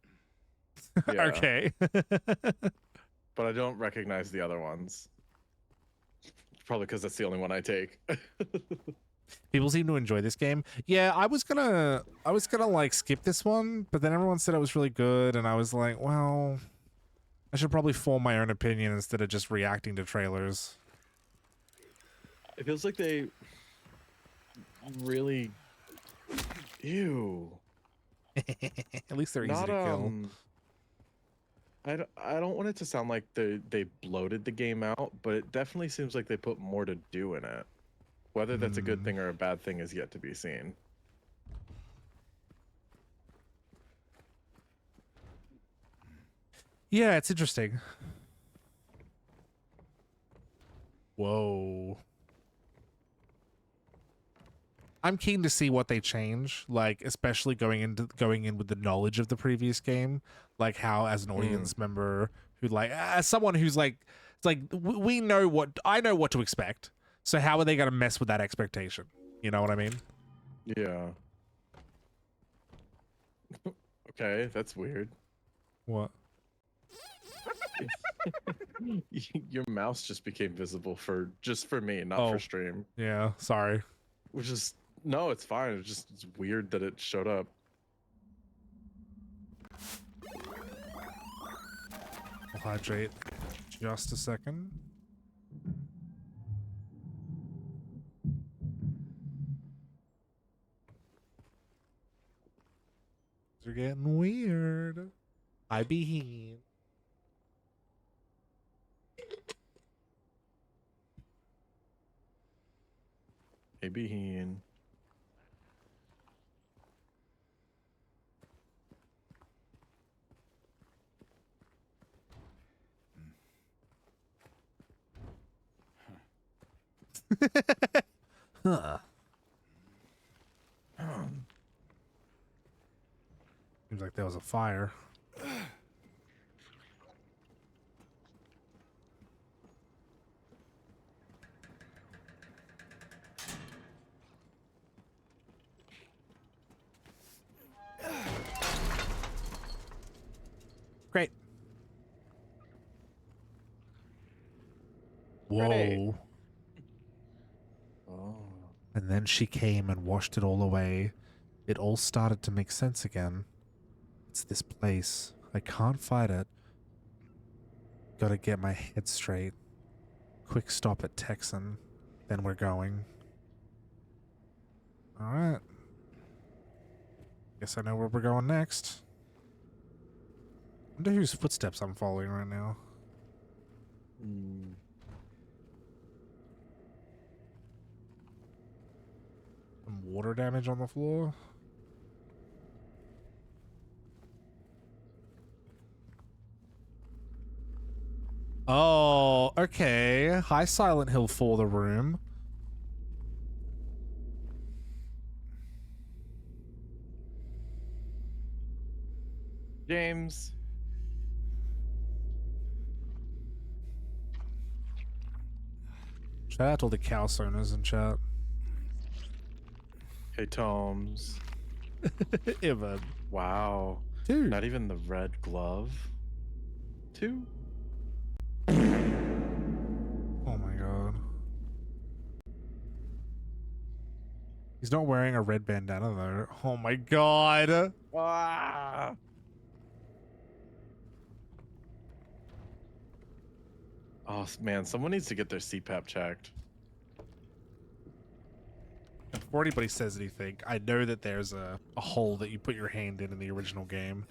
Yeah. Okay. But I don't recognize the other ones. Probably because that's the only one I take. People seem to enjoy this game. Yeah, I was gonna like skip this one, but then everyone said it was really good, and I was like, well, I should probably form my own opinion instead of just reacting to trailers. It feels like they really... Ew. At least they're easy Not, to kill. I don't want it to sound like they bloated the game out, but it definitely seems like they put more to do in it. Whether that's a good thing or a bad thing is yet to be seen. Yeah, it's interesting. Whoa. I'm keen to see what they change, like especially going in with the knowledge of the previous game, like how as an audience member who like as someone who's like it's like we know what I know what to expect. So how are they going to mess with that expectation? You know what I mean? Yeah. Okay, that's weird. What? Your mouse just became visible for me, not for stream. Yeah, sorry. Which is No, it's fine. It's weird that it showed up. I'll hydrate just a second. They're getting weird. I be Maybe he. Huh. Seems like there was a fire. Great. Whoa. Great. Oh. And then she came and washed it all away. It all started to make sense again. It's this place. I can't fight it. Gotta get my head straight. Quick stop at Texan. Then we're going. Alright. Guess I know where we're going next. Wonder whose footsteps I'm following right now. Hmm. Some water damage on the floor. Oh, okay. Hi, Silent Hill for the room. James. Shout out to all the cow owners in chat. Hey, Tomes. Evan. Wow. Dude. Not even the red glove. 2. Oh my god. He's not wearing a red bandana though. Oh my god. Ah! Oh man, someone needs to get their CPAP checked. Before anybody says anything, I know that there's a hole that you put your hand in the original game,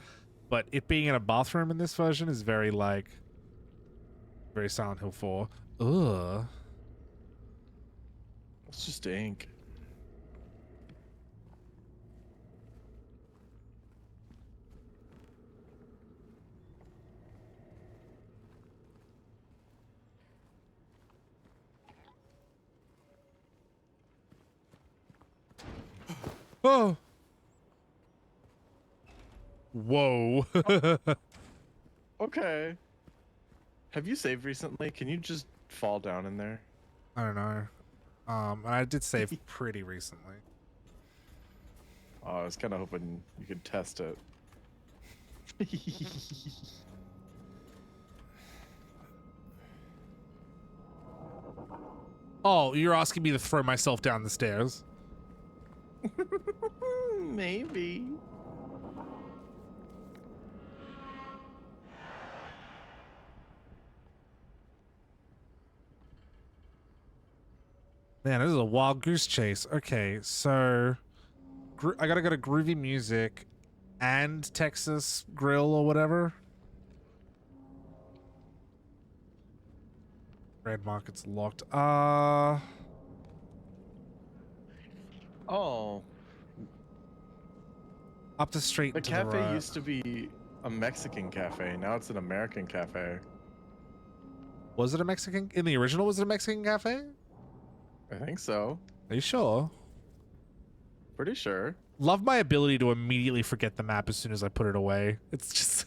but it being in a bathroom in this version is very like very Silent Hill 4. Ugh. It's just ink. Oh. Whoa. Okay. Have you saved recently? Can you just fall down in there? I don't know. I did save pretty recently. Oh, I was kind of hoping you could test it. Oh, you're asking me to throw myself down the stairs? Maybe. Man, this is a wild goose chase. Okay, so I gotta go to Groovy Music and Texas Grill or whatever. Red Market's locked. Oh, Up the street the and to cafe the right. used to be a Mexican cafe. Now it's an American cafe. Was it a Mexican? In the original, was it a Mexican cafe? I think so. Are you sure? Pretty sure. Love my ability to immediately forget the map as soon as I put it away. It's just...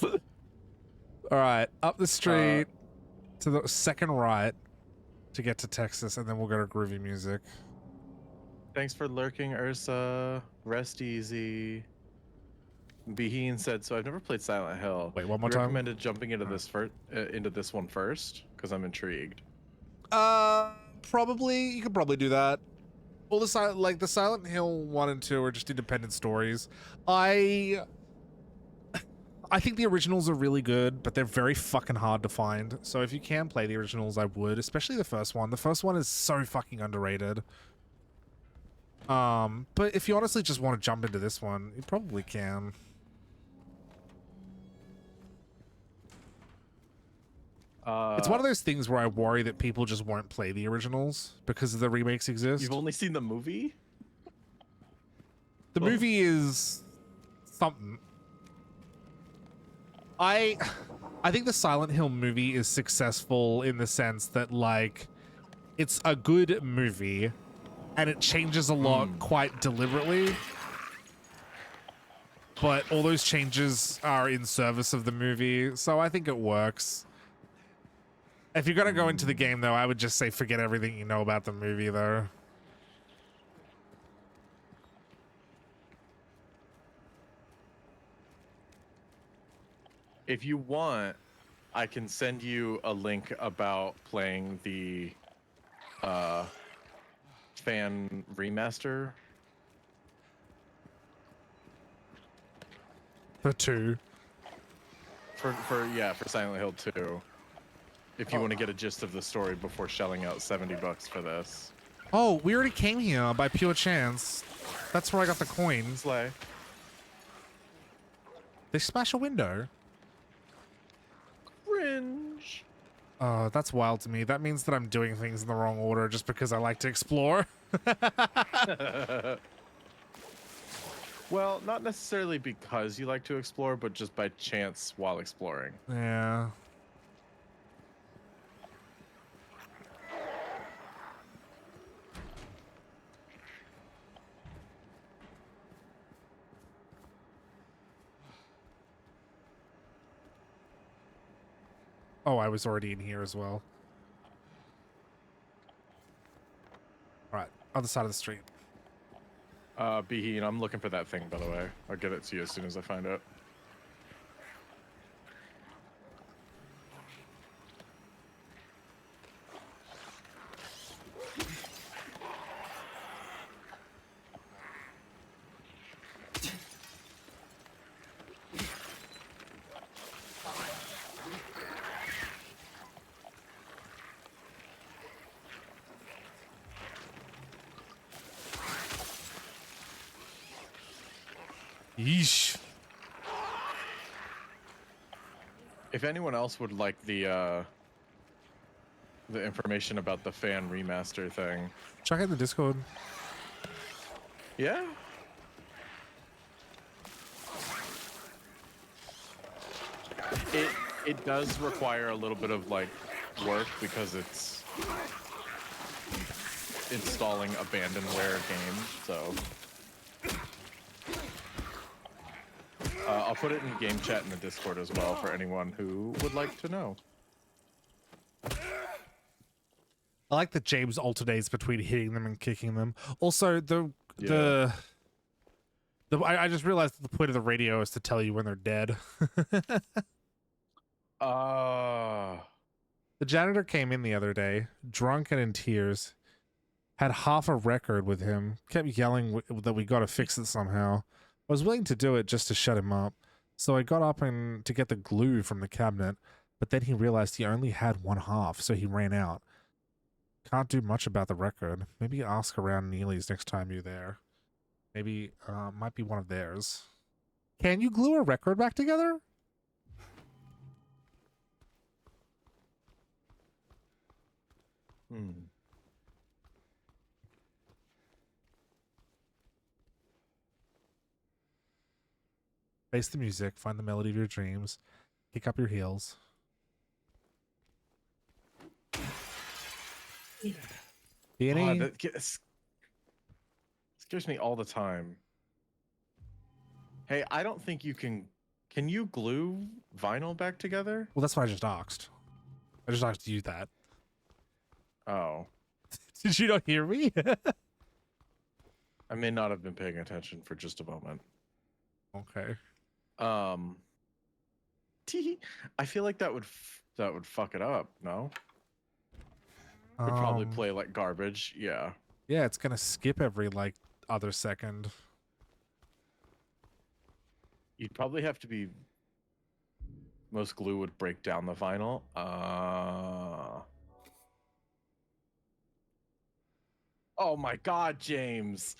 All right, up the street to the second right to get to Texas, and then we'll go to Groovy Music. Thanks for lurking, Ursa. Rest easy. Behin said, "So I've never played Silent Hill. Wait, one more You time? recommended jumping into this into this one first, because I'm intrigued." Probably. You could probably do that. Well, the Silent Hill 1 and 2 are just independent stories. I think the originals are really good, but they're very fucking hard to find. So if you can play the originals, I would, especially the first one. The first one is so fucking underrated. But if you honestly just want to jump into this one, you probably can. It's one of those things where I worry that people just won't play the originals because the remakes exist. You've only seen the movie? The movie is something. I think the Silent Hill movie is successful in the sense that, like, it's a good movie and it changes a lot quite deliberately. But all those changes are in service of the movie, so I think it works. If you're gonna go into the game, though, I would just say forget everything you know about the movie, though. If you want, I can send you a link about playing the fan remaster. For 2. For Silent Hill 2. If you want to get a gist of the story before shelling out $70 for this. Oh, we already came here by pure chance. That's where I got the coin. Slay. They smash a window. Cringe. Oh, that's wild to me. That means that I'm doing things in the wrong order just because I like to explore. Well, not necessarily because you like to explore, but just by chance while exploring. Yeah. Oh, I was already in here as well. All right, other side of the street. Behin, I'm looking for that thing, by the way. I'll get it to you as soon as I find it. Yeesh. If anyone else would like the information about the fan remaster thing. Check out the Discord. Yeah. It does require a little bit of like work because it's installing abandonware games, so I'll put it in game chat in the Discord as well for anyone who would like to know. I like that James alternates between hitting them and kicking them. Also, I just realized that the point of the radio is to tell you when they're dead. The janitor came in the other day, drunk and in tears, had half a record with him, kept yelling that we got to fix it somehow. I was willing to do it just to shut him up, so I got up and to get the glue from the cabinet, but then he realized he only had one half, so he ran out. Can't do much about the record. Maybe ask around Neely's next time you're there. Maybe might be one of theirs. Can you glue a record back together? Face the music, find the melody of your dreams, kick up your heels. Danny? That scares me all the time. Hey, I don't think you can you glue vinyl back together? Well, that's what I just asked. I just asked you that. Oh. Did you not hear me? I may not have been paying attention for just a moment. Okay. I feel like that would fuck it up, no? Would probably play like garbage, yeah. Yeah, it's gonna skip every like other second. You'd probably have to be. Most glue would break down the vinyl. Oh my God, James!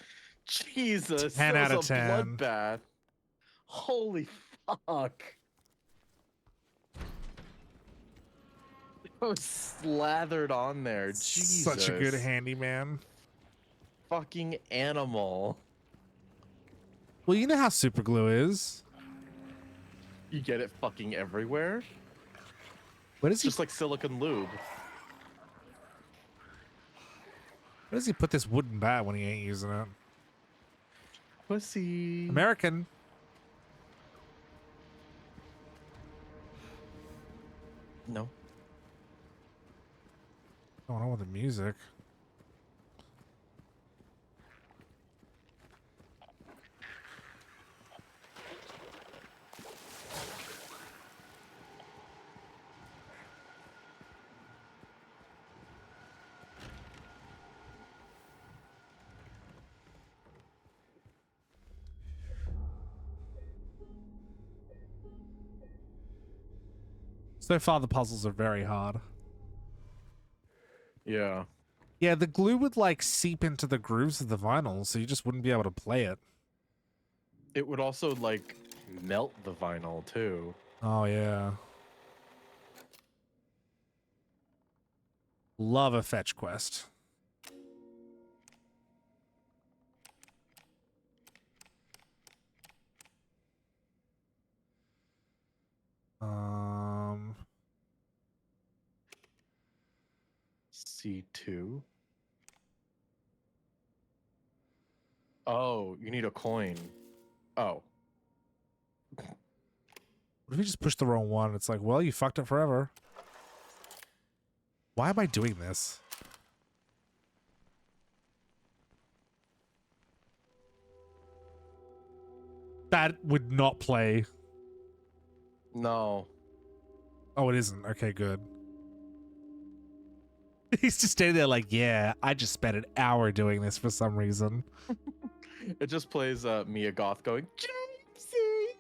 Jesus, 10 that out of was a 10. bloodbath. Holy fuck! It was slathered on there. Jesus. Such a good handyman. Fucking animal. Well, you know how super glue is. You get it fucking everywhere. Where It's does he? just like silicone lube. Where does he put this wooden bat when he ain't using it? Pussy. American. No. Going on with the music. So far, the puzzles are very hard. Yeah. Yeah, the glue would like seep into the grooves of the vinyl, so you just wouldn't be able to play it. It would also like melt the vinyl too. Oh, yeah. Love a fetch quest. C2. Oh, you need a coin. Oh. What if you just push the wrong one? It's like, well, you fucked it forever. Why am I doing this? That would not play. No. Oh, it isn't. Okay, good. He's just standing there like, yeah, I just spent an hour doing this for some reason. It just plays Mia Goth going, Jamesy!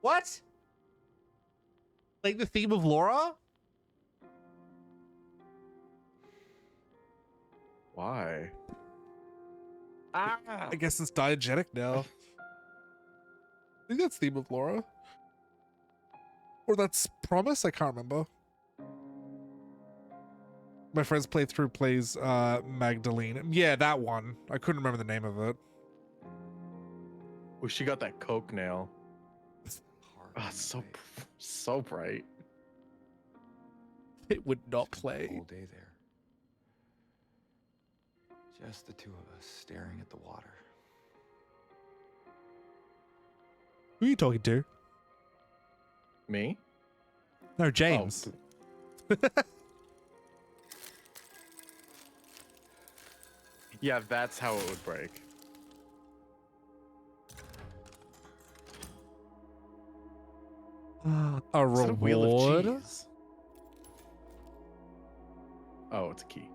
What? Like the theme of Laura? Why? Ah! I guess it's diegetic now. I think that's theme of Laura. Or that's Promise? I can't remember. My friend's playthrough plays Magdalene. Yeah, that one. I couldn't remember the name of it. Oh, she got that coke nail. Hard Oh, to it's so play. so bright. It would not Spent the play. whole day there. Just the two of us staring at the water. Who are you talking to? Me? No, James. Yeah, that's how it would break. A Is it a wheel of reward? cheese? Oh, it's a key.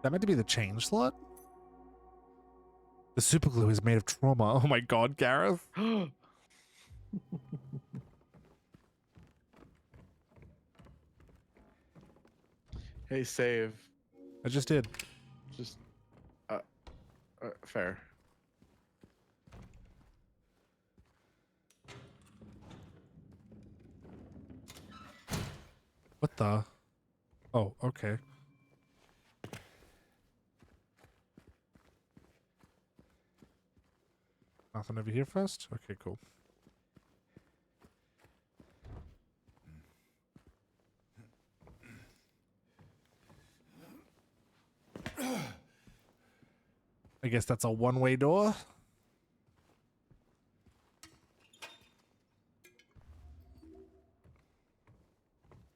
That meant to be the change slot? The super glue is made of trauma. Oh my god, Gareth. Hey, save. I just did. Just, fair. What the? Oh, okay. Nothing over here first? Okay, cool. I guess that's a one-way door.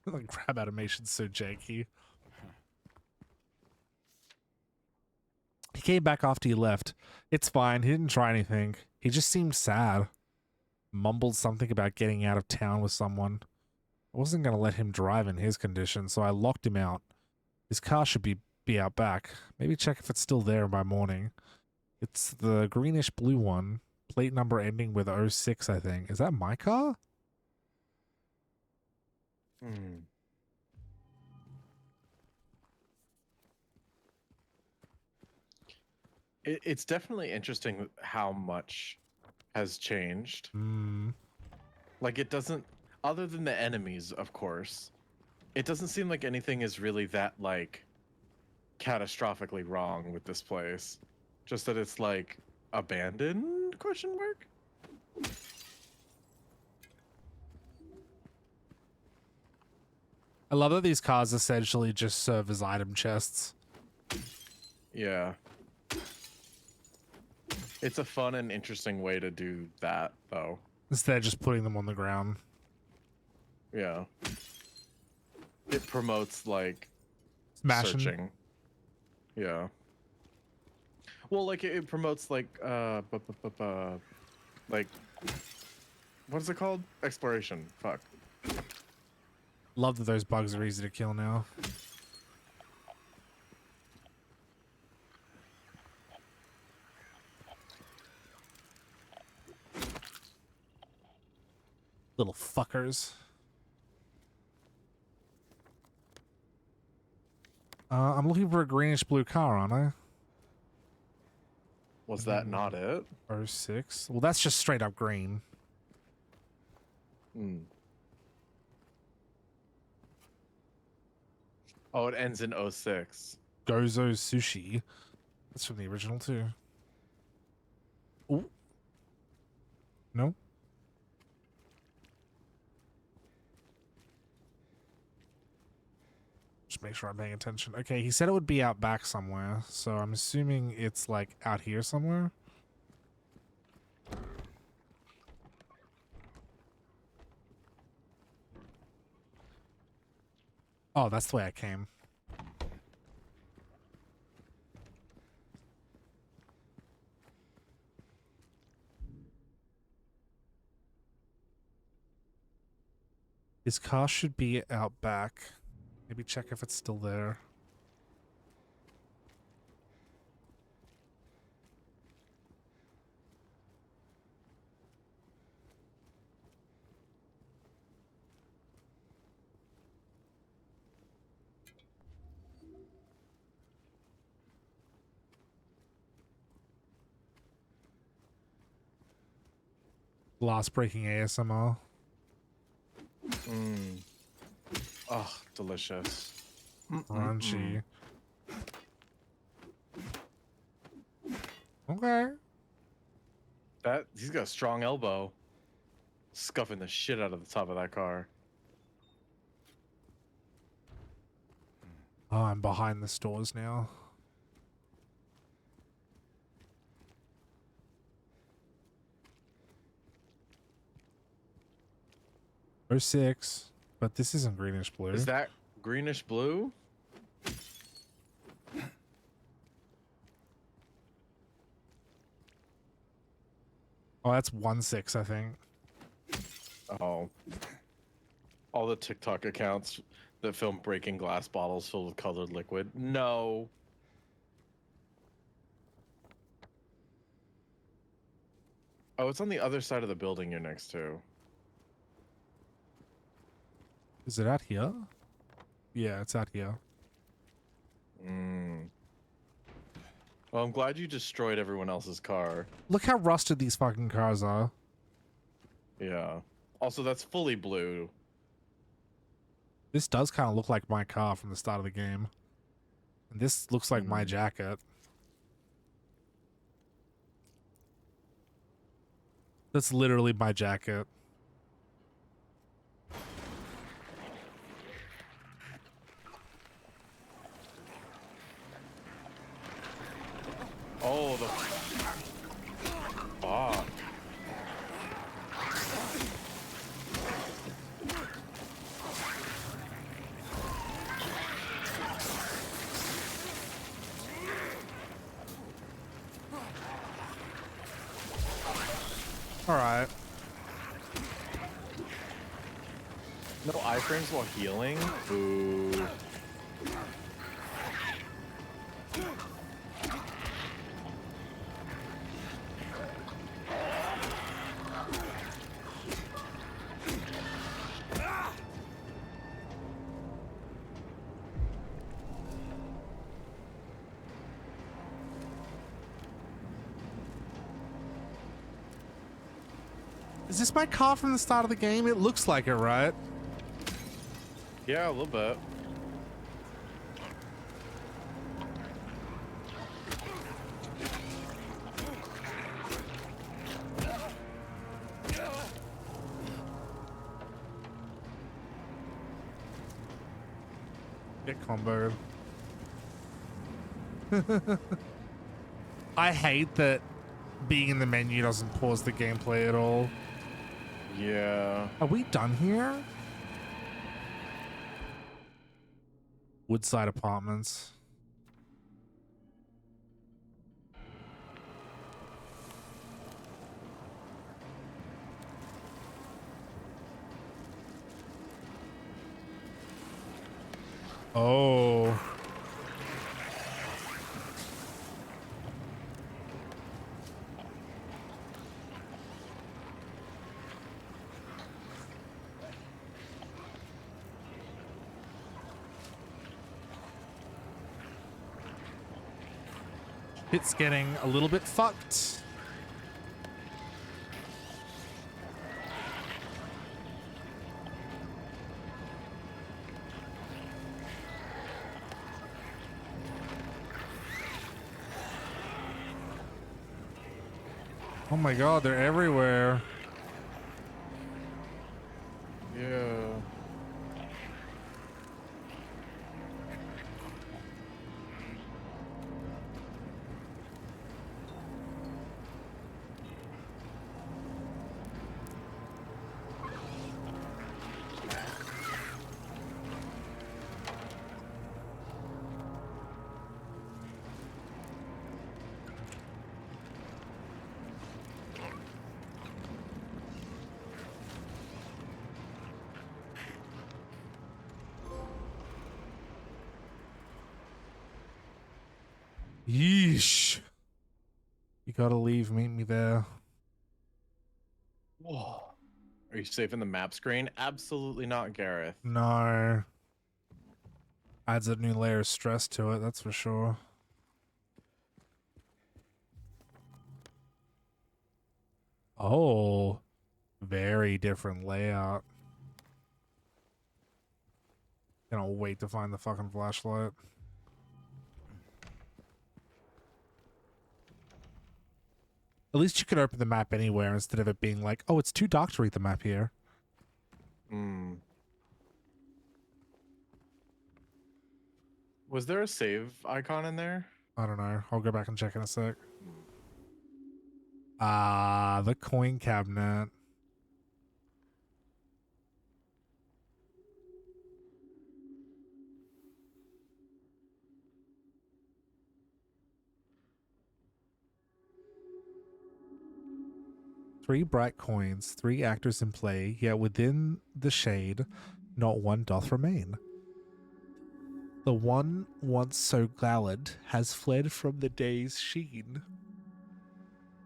The grab animation's so janky. He came back after you left. It's fine. He didn't try anything. He just seemed sad. Mumbled something about getting out of town with someone. I wasn't going to let him drive in his condition, so I locked him out. His car should be be out back. Maybe check if it's still there by morning. It's the greenish blue one. Plate number ending with 06, I think. Is that my car? Hmm. It's definitely interesting how much has changed. Hmm. Like it doesn't, other than the enemies, of course, it doesn't seem like anything is really that like catastrophically wrong with this place. Just that it's like abandoned? Question mark. I love that these cars essentially just serve as item chests. Yeah. It's a fun and interesting way to do that, though. Instead of just putting them on the ground. Yeah. It promotes like Smashing. searching. Yeah. Well, like it promotes like like what is it called? Exploration. Fuck. Love that those bugs are easy to kill now. Little fuckers. I'm looking for a greenish blue car, aren't I? Was that not it? 06. Well, that's just straight up green. Hmm. Oh, it ends in 06. Gozo Sushi. That's from the original too. Ooh. No? Just make sure I'm paying attention. Okay, he said it would be out back somewhere, so I'm assuming it's like out here somewhere. Oh, that's the way I came. His car should be out back. Maybe check if it's still there. Glass breaking ASMR. Mm. Oh, delicious. Crunchy. Okay. That he's got a strong elbow. Scuffing the shit out of the top of that car. Oh, I'm behind the stores now. Oh, 06, but this isn't greenish blue. Is that greenish blue? Oh, that's 16, I think. Oh. All the TikTok accounts that film breaking glass bottles filled with colored liquid. No. Oh, it's on the other side of the building you're next to. Is it out here? Yeah, it's out here. Mm. Well, I'm glad you destroyed everyone else's car. Look how rusted these fucking cars are. Yeah. Also, that's fully blue. This does kind of look like my car from the start of the game. And this looks like my jacket. That's literally my jacket. Oh, the fuck. All right. No iframes while healing? Ooh. Is this my car from the start of the game? It looks like it, right? Yeah, a little bit. Get comboed. I hate that being in the menu doesn't pause the gameplay at all. Yeah. Are we done here? Woodside Apartments. Oh. It's getting a little bit fucked. Oh my god, they're everywhere. Yeah. Yeesh. You gotta leave, meet me there. Whoa. Are you safe in the map screen? Absolutely not, Gareth. No. Adds a new layer of stress to it, that's for sure. Oh. Very different layout. Cannot wait to find the fucking flashlight. At least you could open the map anywhere instead of it being like, oh, it's too dark to read the map here. Hmm. Was there a save icon in there? I don't know. I'll go back and check in a sec. Hmm. Ah, the coin cabinet. Three bright coins, three actors in play, yet within the shade, not one doth remain. The one once so glad has fled from the day's sheen,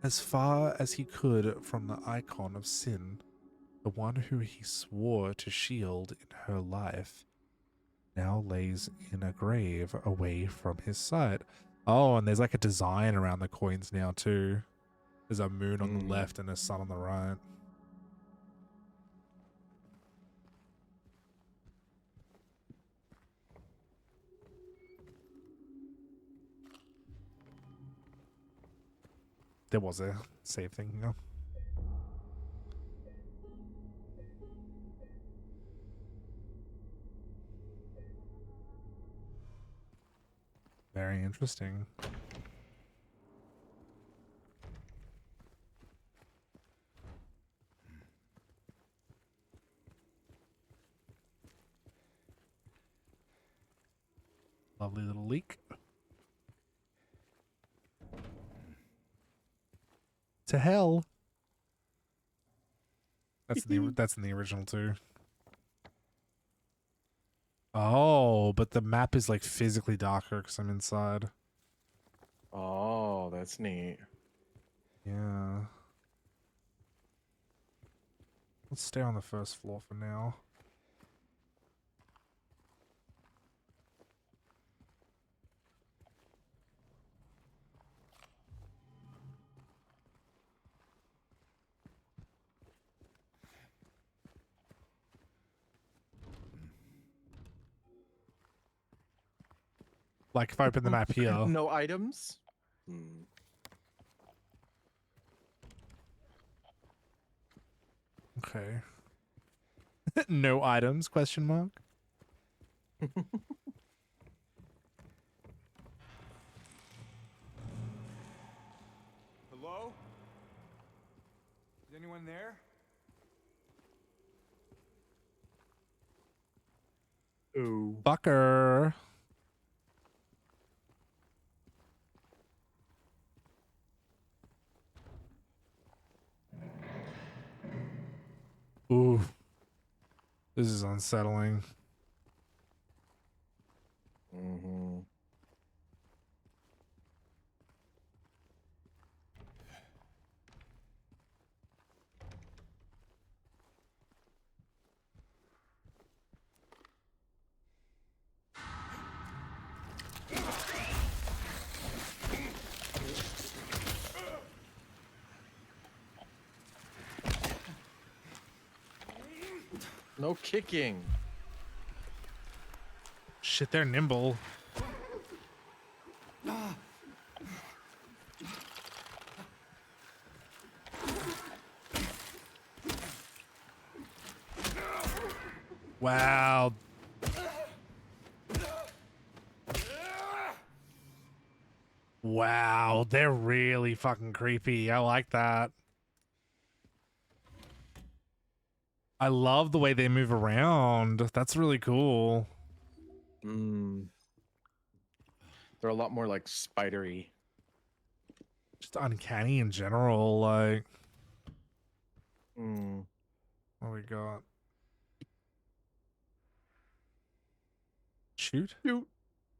as far as he could from the icon of sin, the one who he swore to shield in her life, now lays in a grave away from his sight. Oh, and there's like a design around the coins now too. There's a moon on the left and a sun on the right. There was a save thing here. Very interesting. Lovely little leak. To hell. That's in the original too. Oh, but the map is like physically darker because I'm inside. Oh, that's neat. Yeah. Let's stay on the first floor for now. Like if I open the map here. No items? Hmm. Okay. No items, question mark. Hello? Is anyone there? Ooh. Fucker. Ooh. This is unsettling. Mm-hmm. No kicking. Shit, they're nimble. Wow. Wow, they're really fucking creepy. I like that. I love the way they move around. That's really cool. Mm. They're a lot more like spidery. Just uncanny in general. Like, Mm. what we got? Shoot? Shoot.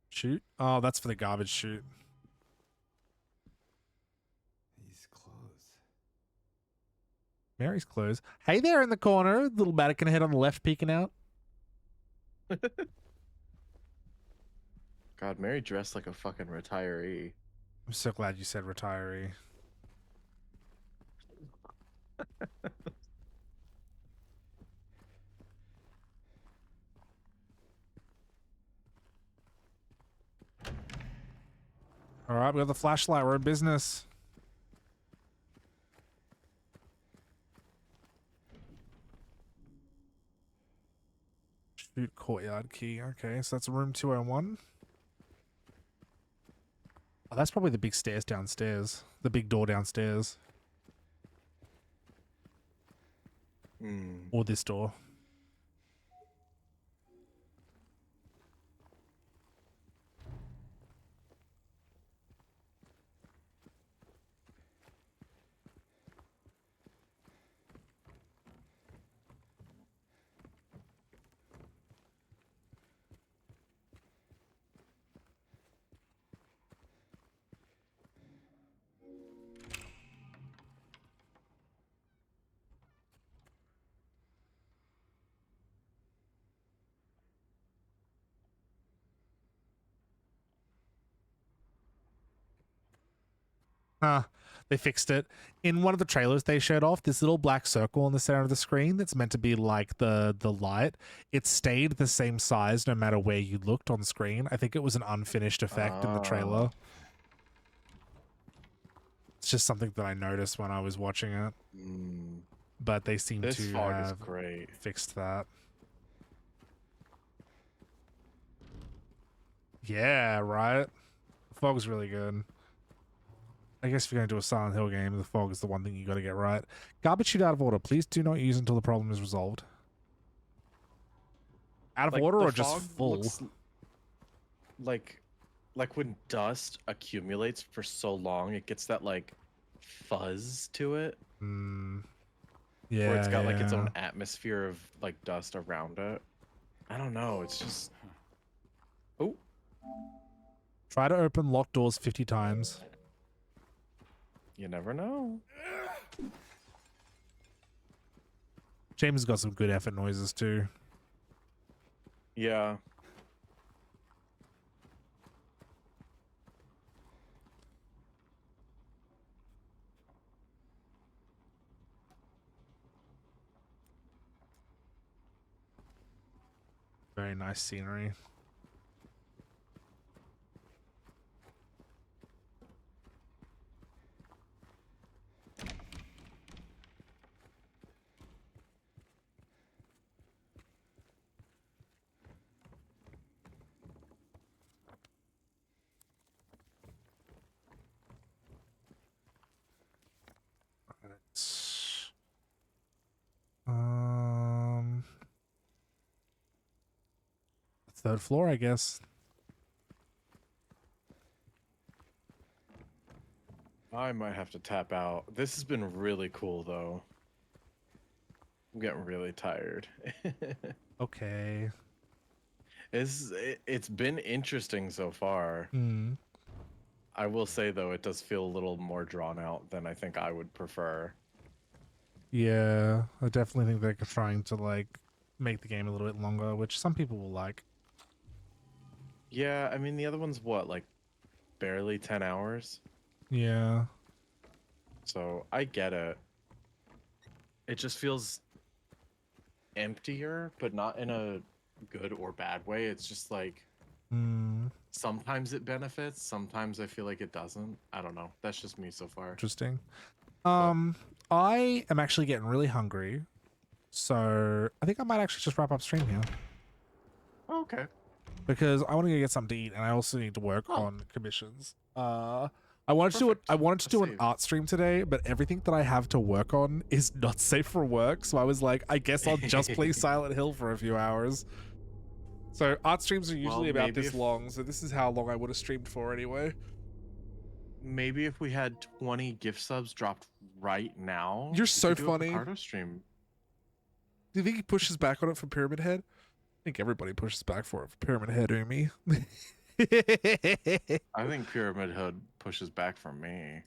Shoot? Oh, that's for the garbage chute. These clothes. Mary's clothes. Hey there in the corner. Little mannequin head on the left peeking out. God, Mary dressed like a fucking retiree. I'm so glad you said retiree. All right, we got the flashlight. We're in business. Shoot courtyard key. Okay, so that's room 201. Oh, that's probably the big stairs downstairs. The big door downstairs. Mm. Or this door. They fixed it. In one of the trailers they showed off, this little black circle in the center of the screen that's meant to be like the light, it stayed the same size no matter where you looked on screen. I think it was an unfinished effect in the trailer. It's just something that I noticed when I was watching it. Mm. But they seem This to fog is have great. fixed that. Yeah, right? The fog's really good. I guess if you're going to do a Silent Hill game, the fog is the one thing you got to get right. Garbage chute out of order. Please do not use until the problem is resolved. Out of Like, order the or just fog full? looks like when dust accumulates for so long, it gets that like fuzz to it. Yeah, Where it's got like its yeah. own atmosphere of like dust around it. I don't know. It's just. Oh. Try to open locked doors 50 times. You never know. James has got some good effort noises too. Yeah. Very nice scenery. Third floor, I guess. I might have to tap out. This has been really cool, though. I'm getting really tired. Okay. It's been interesting so far. Hmm. I will say, though, it does feel a little more drawn out than I think I would prefer. Yeah, I definitely think they're trying to like make the game a little bit longer, which some people will like. Yeah, I mean, the other one's what, like barely 10 hours? Yeah. So I get it. It just feels emptier, but not in a good or bad way. It's just like Hmm. sometimes it benefits, sometimes I feel like it doesn't. I don't know. That's just me so far. Interesting. I am actually getting really hungry, so I think I might actually just wrap up stream here Okay. because I want to go get something to eat, and I also need to work Oh. on commissions. I wanted to do it. I wanted to do an Save. art stream today, but everything that I have to work on is not safe for work. So I was like, I guess I'll just play Silent Hill for a few hours. So art streams are usually about maybe this long, so this is how long I would have streamed for anyway. Maybe if we had 20 gift subs dropped right now, You're we so could do a funny. Picardo stream. Do you think he pushes back on it for Pyramid Head? I think everybody pushes back for it for Pyramid Head, Umi. I think Pyramid Hood pushes back from me.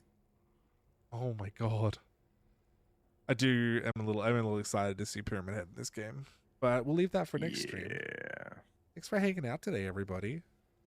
Oh my god. I'm a little excited to see Pyramid Head in this game. But we'll leave that for next stream. Yeah. Thanks for hanging out today, everybody.